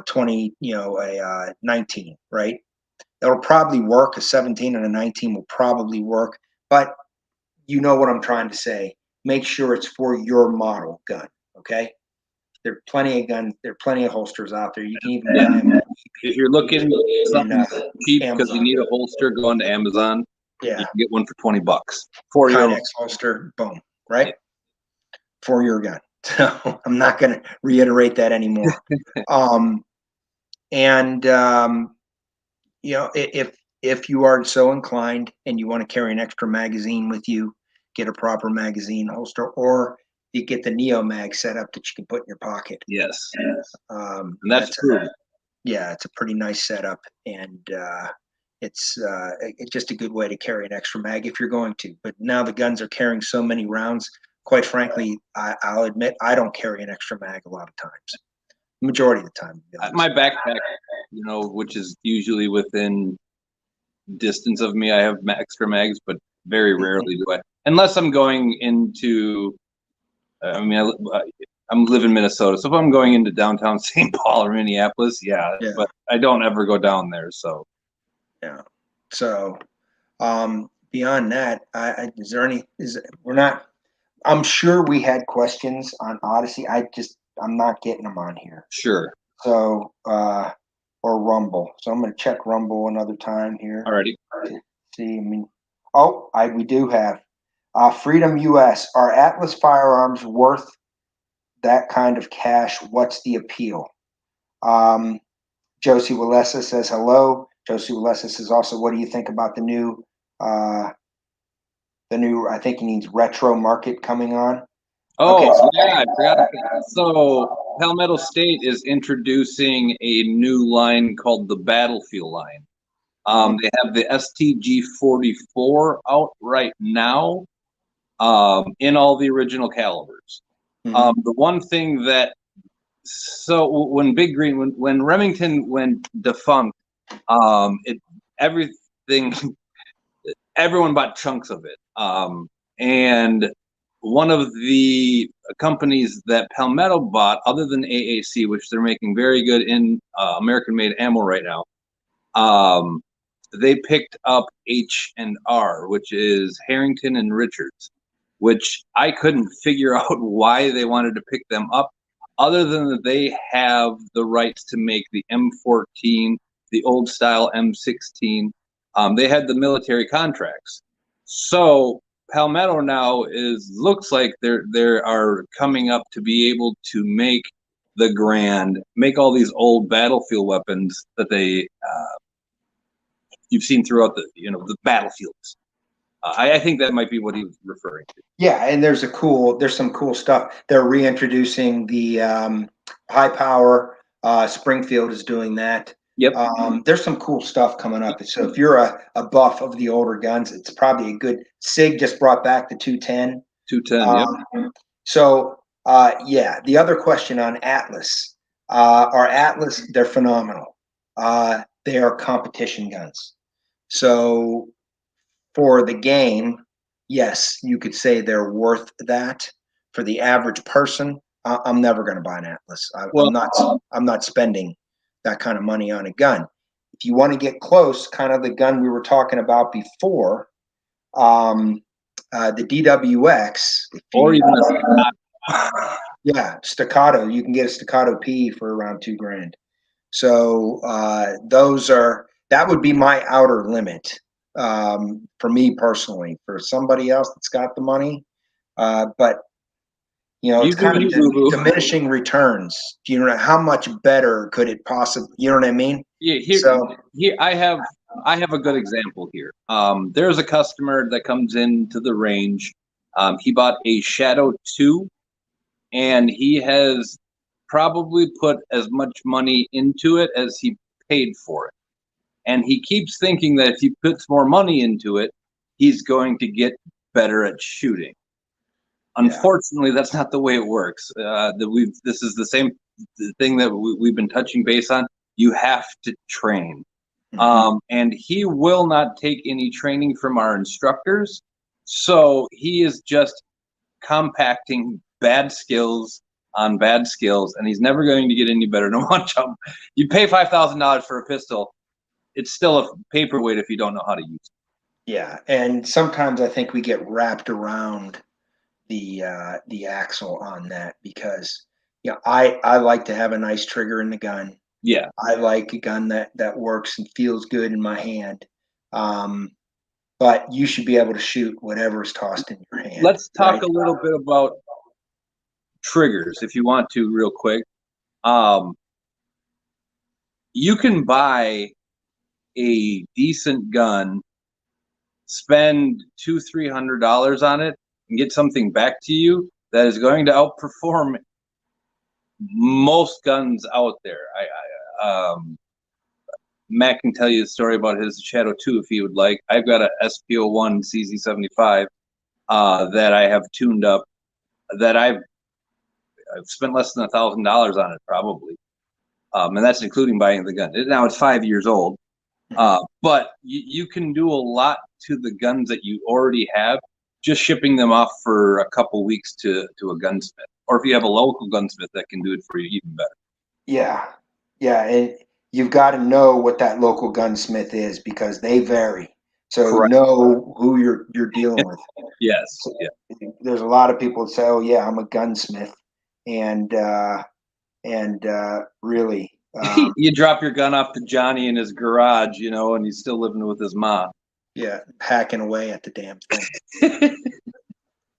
20, a 19, right? It'll probably work. A 17 and a 19 will probably work, but you know what I'm trying to say. Make sure it's for your model gun, okay? There are plenty of guns. There are plenty of holsters out there. You can even buy them. If you're looking something cheap because you need a holster, go on to Amazon. Yeah, you can get one for $20 for your Kydex holster. Boom, right? For your gun. So I'm not going to reiterate that anymore. If you are so inclined and you want to carry an extra magazine with you, get a proper magazine holster, or you get the Neo Mag set up that you can put in your pocket. Yes, and that's true. It's a pretty nice setup, and it's just a good way to carry an extra mag if you're going to. But now the guns are carrying so many rounds. Quite frankly, I'll admit I don't carry an extra mag a lot of times. Majority of the time. My backpack, which is usually within distance of me, I have extra mags, but very rarely do I. Unless I'm going into, I'm live in Minnesota, so if I'm going into downtown St. Paul or Minneapolis, but I don't ever go down there, so. Yeah. So, beyond that, I'm sure we had questions on Odyssey. I'm not getting them on here. Sure. So, or Rumble. So I'm going to check Rumble another time here. Alrighty. See, we do have Freedom US. Are Atlas firearms worth that kind of cash? What's the appeal? Josie Walesa says hello. Josie Walesa says also, what do you think about the new, I think he needs retro market coming on? Oh, okay. I forgot. So Palmetto State is introducing a new line called the Battlefield line. They have the STG-44 out right now in all the original calibers. The one thing when Big Green, when Remington went defunct, everyone bought chunks of it. And one of the companies that Palmetto bought, other than AAC, which they're making very good in American-made ammo right now, they picked up H&R, which is Harrington and Richards, which I couldn't figure out why they wanted to pick them up, other than that they have the rights to make the M14, the old style M16. They had the military contracts. So Palmetto now looks like they are coming up to be able to make the Grand, make all these old battlefield weapons that you've seen throughout the battlefields. I think that might be what he was referring to. Yeah, and there's some cool stuff. They're reintroducing the high power. Springfield is doing that. Yep. There's some cool stuff coming up. So if you're a buff of the older guns, it's probably a good. SIG just brought back the 210. 210. Yep. So the other question on Atlas, are Atlas? They're phenomenal. They are competition guns. So for the game, yes, you could say they're worth that. For the average person, I'm never going to buy an Atlas. I'm not spending that kind of money on a gun. If you want to get close, kind of the gun we were talking about before, the DWX, or even staccato. You can get a staccato P for around $2,000. So that would be my outer limit for me personally. For somebody else that's got the money, but it's kind of diminishing returns. Do you know how much better could it possibly? You know what I mean? Yeah. Here I have a good example here. There's a customer that comes into the range. He bought a Shadow 2, and he has probably put as much money into it as he paid for it. And he keeps thinking that if he puts more money into it, he's going to get better at shooting. Unfortunately, that's not the way it works. This is the same thing that we've been touching base on. You have to train. And he will not take any training from our instructors. So he is just compacting bad skills on bad skills, and he's never going to get any better. No watch out. You pay $5,000 for a pistol, it's still a paperweight if you don't know how to use it. Yeah, and sometimes I think we get wrapped around the axle on that because I like to have a nice trigger in the gun. Yeah, I like a gun that works and feels good in my hand. But you should be able to shoot whatever is tossed in your hand. Let's talk a little bit about triggers if you want to real quick. You can buy a decent gun, spend $200-300 on it, and get something back to you that is going to outperform most guns out there. Matt can tell you a story about his Shadow 2 if he would like. I've got a SPO1 CZ75 that I have tuned up that I've spent less than $1,000 on it probably. And that's including buying the gun. Now it's 5 years old. But you can do a lot to the guns that you already have, just shipping them off for a couple weeks to a gunsmith. Or if you have a local gunsmith that can do it for you, even better. Yeah. And you've got to know what that local gunsmith is because they vary. So Correct. Know who you're dealing with. Yes. So there's a lot of people that say, "Oh yeah, I'm a gunsmith," and really, you drop your gun off to Johnny in his garage, and he's still living with his mom. Yeah, hacking away at the damn thing.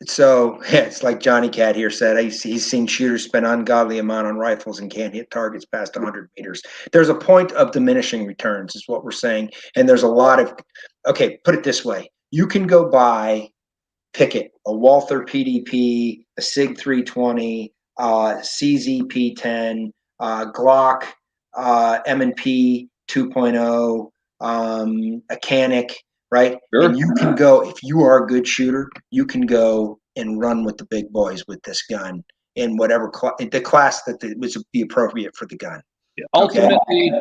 So it's like Johnny Cat here said, he's seen shooters spend ungodly amount on rifles and can't hit targets past 100 meters. There's a point of diminishing returns is what we're saying. And there's a lot of, okay, put it this way. You can go pick it, a Walther PDP, a SIG 320, CZP 10, Glock, M&P 2.0, a Canic, right? Sure. And you can go, if you are a good shooter, you can go and run with the big boys with this gun in whatever the class that would be appropriate for the gun. Yeah. Ultimately,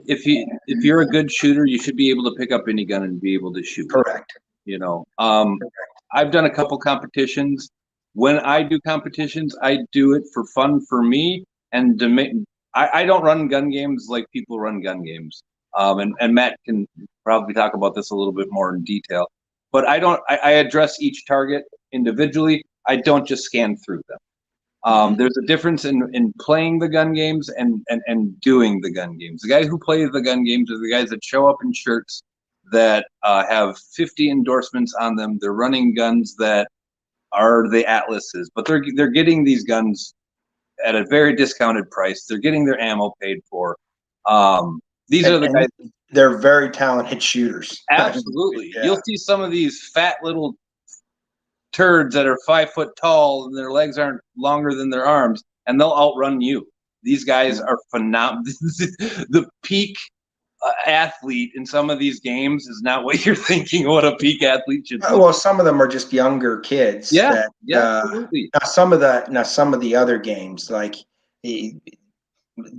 if you're a good shooter, you should be able to pick up any gun and be able to shoot. Correct. I've done a couple competitions. When I do competitions, I do it for fun for me, and I don't run gun games like people run gun games. And Matt can probably talk about this a little bit more in detail. But I address each target individually. I don't just scan through them. There's a difference in playing the gun games and doing the gun games. The guys who play the gun games are the guys that show up in shirts that have 50 endorsements on them. They're running guns that are the Atlases, but they're getting these guns at a very discounted price. They're getting their ammo paid for. These are the guys. They're very talented shooters. Absolutely. Yeah. You'll see some of these fat little turds that are 5 foot tall and their legs aren't longer than their arms, and they'll outrun you. These guys are phenomenal. The peak athlete in some of these games is not what you're thinking what a peak athlete should be. Well, some of them are just younger kids. Yeah, absolutely. Some of the other games, like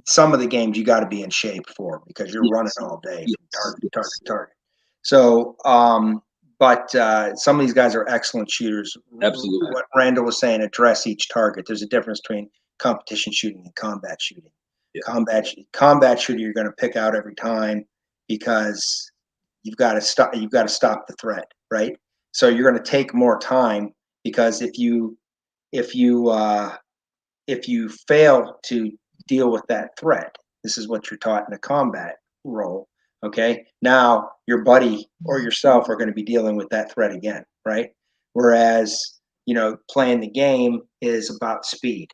some of the games, you got to be in shape for because you're running all day from target to target to target. So, but some of these guys are excellent shooters. Absolutely. What Randall was saying, address each target. There's a difference between competition shooting and combat shooting. Yeah. Combat shooting, you're going to pick out every time because you've got to stop. You've got to stop the threat, right? So you're going to take more time because if you fail to deal with that threat, this is what you're taught in a combat role. Okay, now your buddy or yourself are going to be dealing with that threat again, right? Whereas playing the game is about speed.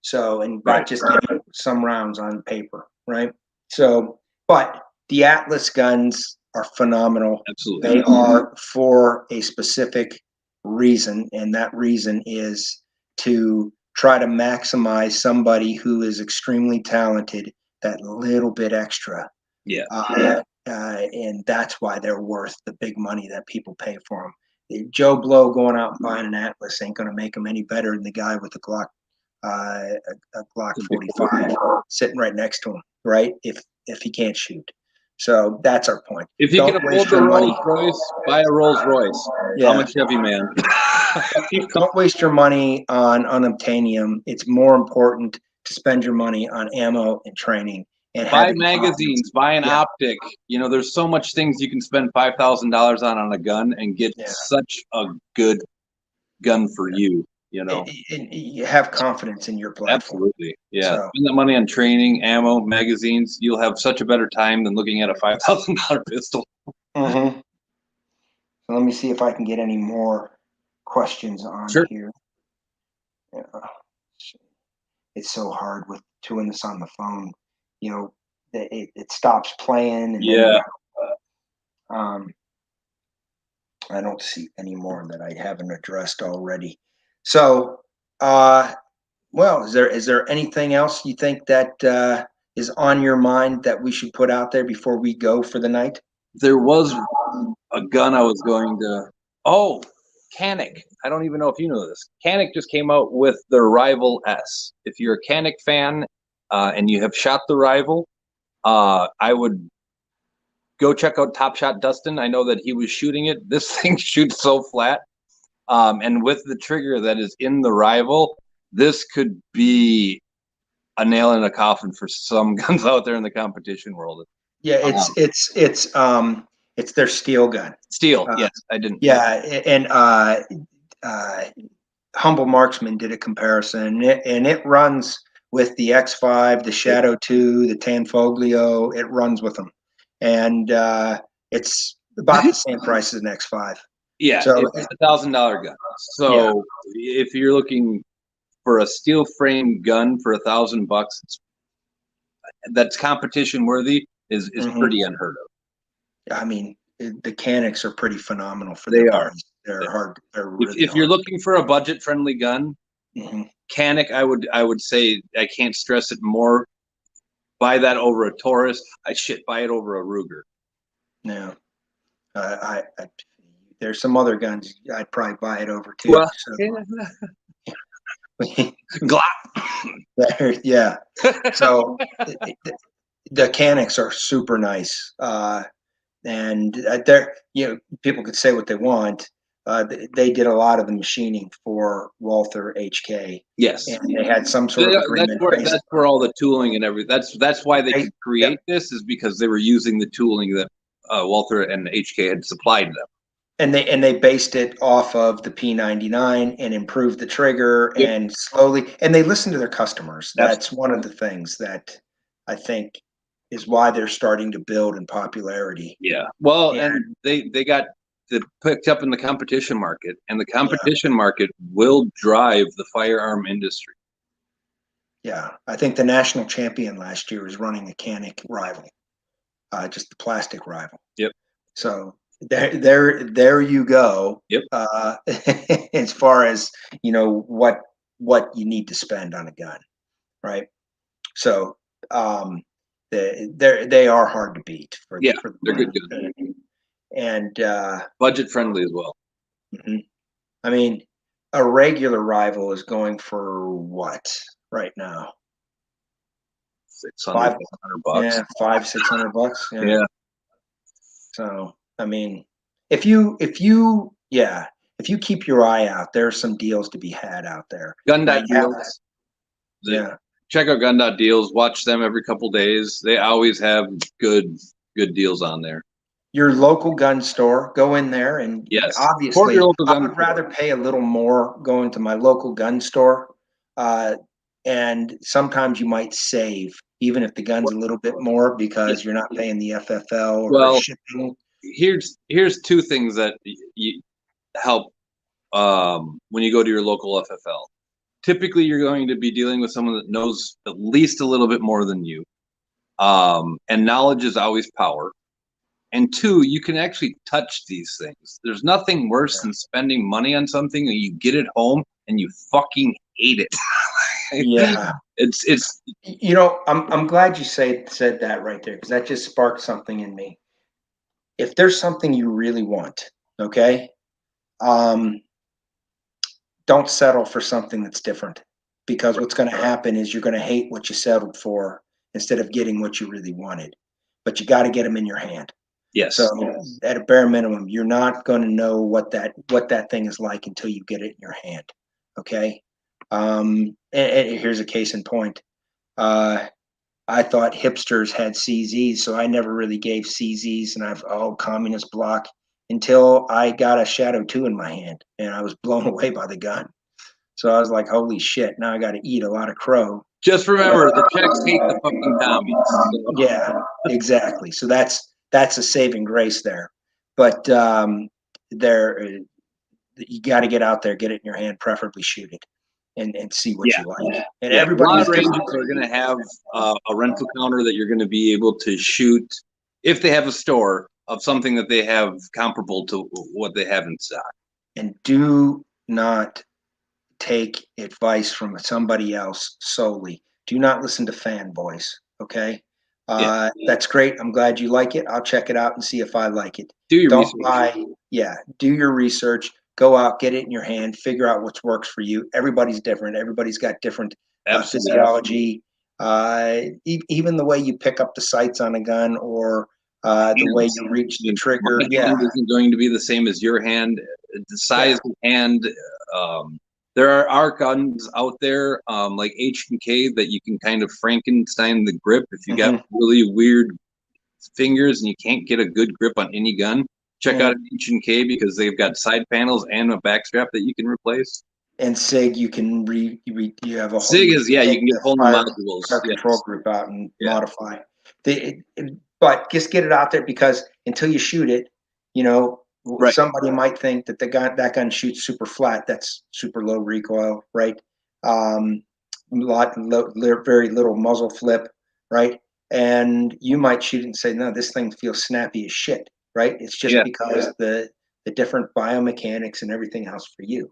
So, and not just getting some rounds on paper, right? So, but the Atlas guns are phenomenal. Absolutely. They are for a specific reason, and that reason is to try to maximize somebody who is extremely talented, that little bit extra. Yeah. And that's why they're worth the big money that people pay for them. Joe Blow going out and buying an Atlas ain't going to make him any better than the guy with the Glock, a Glock 45 sitting right next to him, right? If he can't shoot. So that's our point. If you can afford the Rolls Royce, buy a Rolls Royce. Yeah. How much heavy, man? Don't waste your money on unobtainium. It's more important to spend your money on ammo and training. And buy magazines, buy an optic. There's so much things you can spend $5,000 on a gun and get such a good gun for you. You have confidence in your platform. Absolutely, yeah. So, spend that money on training, ammo, magazines. You'll have such a better time than looking at a $5,000 pistol. Mm-hmm. So let me see if I can get any more questions on here. Yeah. It's so hard with doing this on the phone. It stops playing. And yeah. I don't see any more that I haven't addressed already. So, well, is there anything else you think that is on your mind that we should put out there before we go for the night? There was a gun I was going to. Oh, Canik. I don't even know if you know this. Canik just came out with the Rival S. If you're a Canik fan and you have shot the Rival, I would go check out Top Shot Dustin. I know that he was shooting it. This thing shoots so flat. And with the trigger that is in the Rival, this could be a nail in a coffin for some guns out there in the competition world. Yeah, it's their steel gun. Steel, yes, I didn't. Yeah, and Humble Marksman did a comparison, and it runs with the X5, the Shadow 2, the Tanfoglio. It runs with them, and it's about the same price as an X5. Yeah, so it's $1,000 gun. So if you're looking for a steel frame gun for $1,000, that's competition worthy is pretty unheard of. I mean, the Canics are pretty phenomenal for they are. They're hard. They're really if you're looking for a budget friendly gun, Canik, I would say, I can't stress it more. Buy that over a Taurus. Buy it over a Ruger. No, I there's some other guns I'd probably buy it over too. Well, Glock. Yeah. So the Canics are super nice, and they're people could say what they want. They did a lot of the machining for Walther HK. Yes, and they had some sort of agreement. That's where all the tooling and everything. That's why they could create this, is because they were using the tooling that Walther and HK had supplied them. And they based it off of the P99 and improved the trigger and slowly. And they listened to their customers. That's one of the things that I think is why they're starting to build in popularity. Yeah. Well, and they got picked up in the competition market, and the competition market will drive the firearm industry. Yeah, I think the national champion last year was running a Canik Rival, just the plastic Rival. Yep. So there you go. Yep. As far as what you need to spend on a gun, right? So they are hard to beat. They're good guns. And budget friendly as well. I mean, a regular Rival is going for what right now? $600. Yeah, $500-600. Yeah. So I mean, if you keep your eye out, there are some deals to be had out there. Gun Now, Dot Deals. yeah. Check out Gun Dot Deals. Watch them every couple days. They always have good deals on there. Your local gun store, go in there, and Yes. Support obviously, your local I gun would rather pay a little more going to my local gun store. And sometimes you might save, even if the gun's a little bit more, because you're not paying the FFL or Well, shipping. Here's two things that you help when you go to your local FFL. Typically, you're going to be dealing with someone that knows at least a little bit more than you. And knowledge is always power. And two, you can actually touch these things. There's nothing worse than spending money on something and you get it home and you fucking hate it. Yeah. It's I'm glad you said that right there, because that just sparked something in me. If there's something you really want, okay, don't settle for something that's different, because what's going to happen is you're going to hate what you settled for instead of getting what you really wanted. But you got to get them in your hand. yes. So at a bare minimum, you're not going to know what that thing is like until you get it in your hand. Okay. And here's a case in point. I thought hipsters had CZs, so I never really gave CZs, and communist block, until I got a Shadow 2 in my hand, and I was blown away by the gun. So I was like, holy shit, now I got to eat a lot of crow. Just remember, the Czechs hate the fucking commies. Yeah, exactly. So that's a saving grace there. But you got to get out there, get it in your hand, preferably shoot it, and see what you like. And a lot of everybody's ranges are going to have a rental counter that you're going to be able to shoot, if they have a store, of something that they have comparable to what they have in stock. And do not take advice from somebody else solely. Do not listen to fanboys, okay? That's great. I'm glad you like it. I'll check it out and see if I like it. Do your Don't research. buy. Yeah, do your research. Go out, get it in your hand, figure out what works for you. Everybody's different. Everybody's got different physiology. Even the way you pick up the sights on a gun, or the way you reach the trigger. My hand isn't going to be the same as your hand. The size of hand. There are guns out there like H&K that you can kind of Frankenstein the grip. If you got really weird fingers and you can't get a good grip on any gun, check out H&K, because they've got side panels and a back strap that you can replace. And SIG, you can you have a SIG is you can get whole modules, control group out and modify. But just get it out there, because until you shoot it, somebody might think that that gun shoots super flat. That's super low recoil, right? Very little muzzle flip, right? And you might shoot it and say, no, this thing feels snappy as shit, right? It's just because the different biomechanics and everything else for you.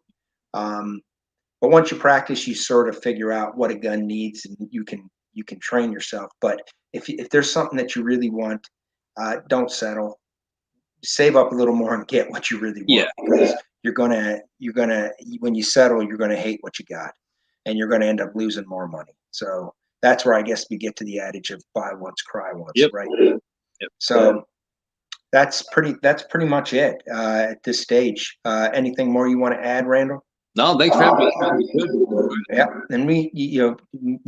But once you practice, you sort of figure out what a gun needs, and you can train yourself. But if there's something that you really want, don't settle. Save up a little more and get what you really want. Because you're gonna when you settle, you're gonna hate what you got, and you're gonna end up losing more money. So that's where I guess we get to the adage of buy once, cry once, right? So that's pretty much it at this stage. Anything more you want to add, Randall? No, thanks for having me. Yeah, and we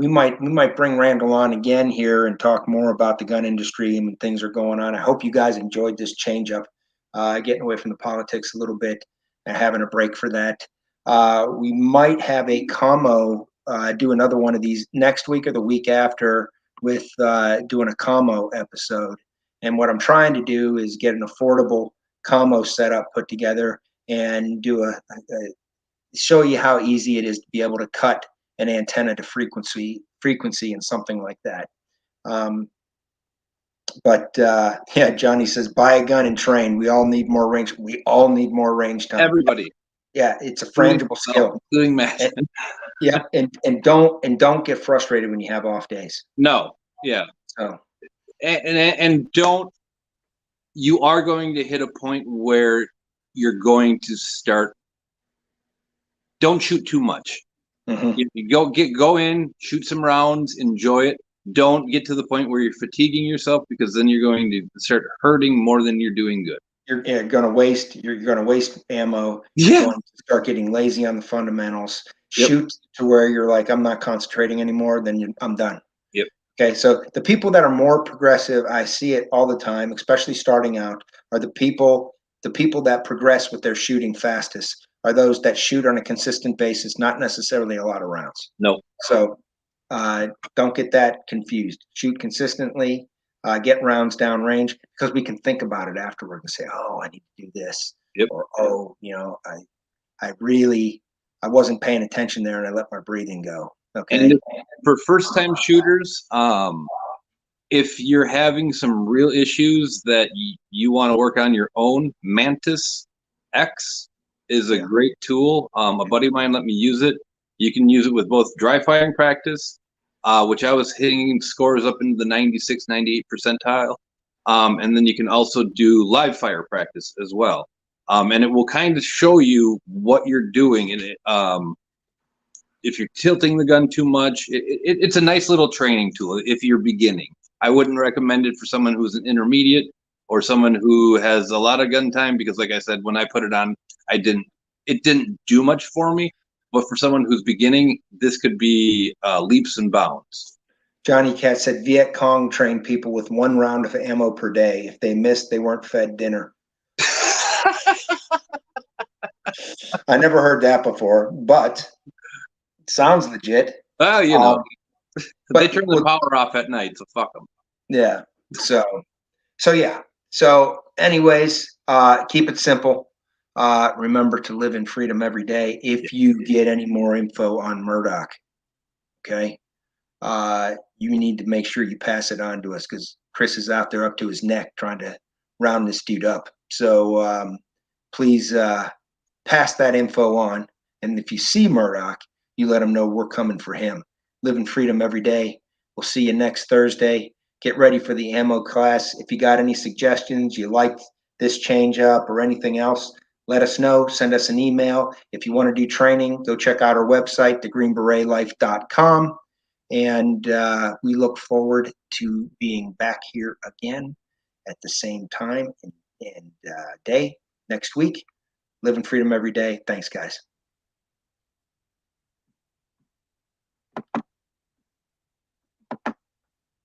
might bring Randall on again here and talk more about the gun industry and when things are going on. I hope you guys enjoyed this change up, getting away from the politics a little bit and having a break for that. We might have a commo, do another one of these next week or the week after, with doing a commo episode. And what I'm trying to do is get an affordable commo setup put together and do show you how easy it is to be able to cut an antenna to frequency and something like that. Johnny says, buy a gun and train. We all need more range. We all need more range time. Everybody. Yeah, it's a frangible skill. Including Matt. And don't get frustrated when you have off days. No. Yeah. So and don't, you are going to hit a point where you're going to start. Don't shoot too much. You go in, shoot some rounds, enjoy it. Don't get to the point where you're fatiguing yourself, because then you're going to start hurting more than you're doing good. you're going to waste. You're going to waste ammo. Yeah. You're going to start getting lazy on the fundamentals. Yep. Shoot to where you're like, I'm not concentrating anymore. Then I'm done. Yep. Okay, so the people that are more progressive, I see it all the time, especially starting out, are the people that progress with their shooting fastest are those that shoot on a consistent basis, not necessarily a lot of rounds. No. So don't get that confused. Shoot consistently, get rounds down range, because we can think about it afterward and say, oh, I need to do this. Yep. Or, oh, I wasn't paying attention there and I let my breathing go. Okay. And for first-time shooters, if you're having some real issues that you want to work on your own, Mantis X is a great tool. A buddy of mine let me use it. You can use it with both dry firing practice, which I was hitting scores up into the 96, 98 percentile. And then you can also do live fire practice as well. And it will kind of show you what you're doing. And if you're tilting the gun too much, it's a nice little training tool if you're beginning. I wouldn't recommend it for someone who's an intermediate or someone who has a lot of gun time, because like I said, when I put it on, it didn't do much for me. But for someone who's beginning, this could be leaps and bounds. Johnny Cat said Viet Cong trained people with 1 round of ammo per day. If they missed, they weren't fed dinner. I never heard that before, but it sounds legit. Well, you know, they turn the power off at night, so fuck them. Yeah. So yeah. So anyways, keep it simple. Remember to live in freedom every day. If you get any more info on Murdoch, okay, you need to make sure you pass it on to us, because Chris is out there up to his neck trying to round this dude up. So please pass that info on. And if you see Murdoch, you let him know we're coming for him. Live in freedom every day. We'll see you next Thursday. Get ready for the ammo class. If you got any suggestions, you liked this change up or anything else, let us know. Send us an email. If you want to do training, go check out our website, thegreenberetlife.com. And we look forward to being back here again at the same time and day next week. Live in freedom every day. Thanks, guys.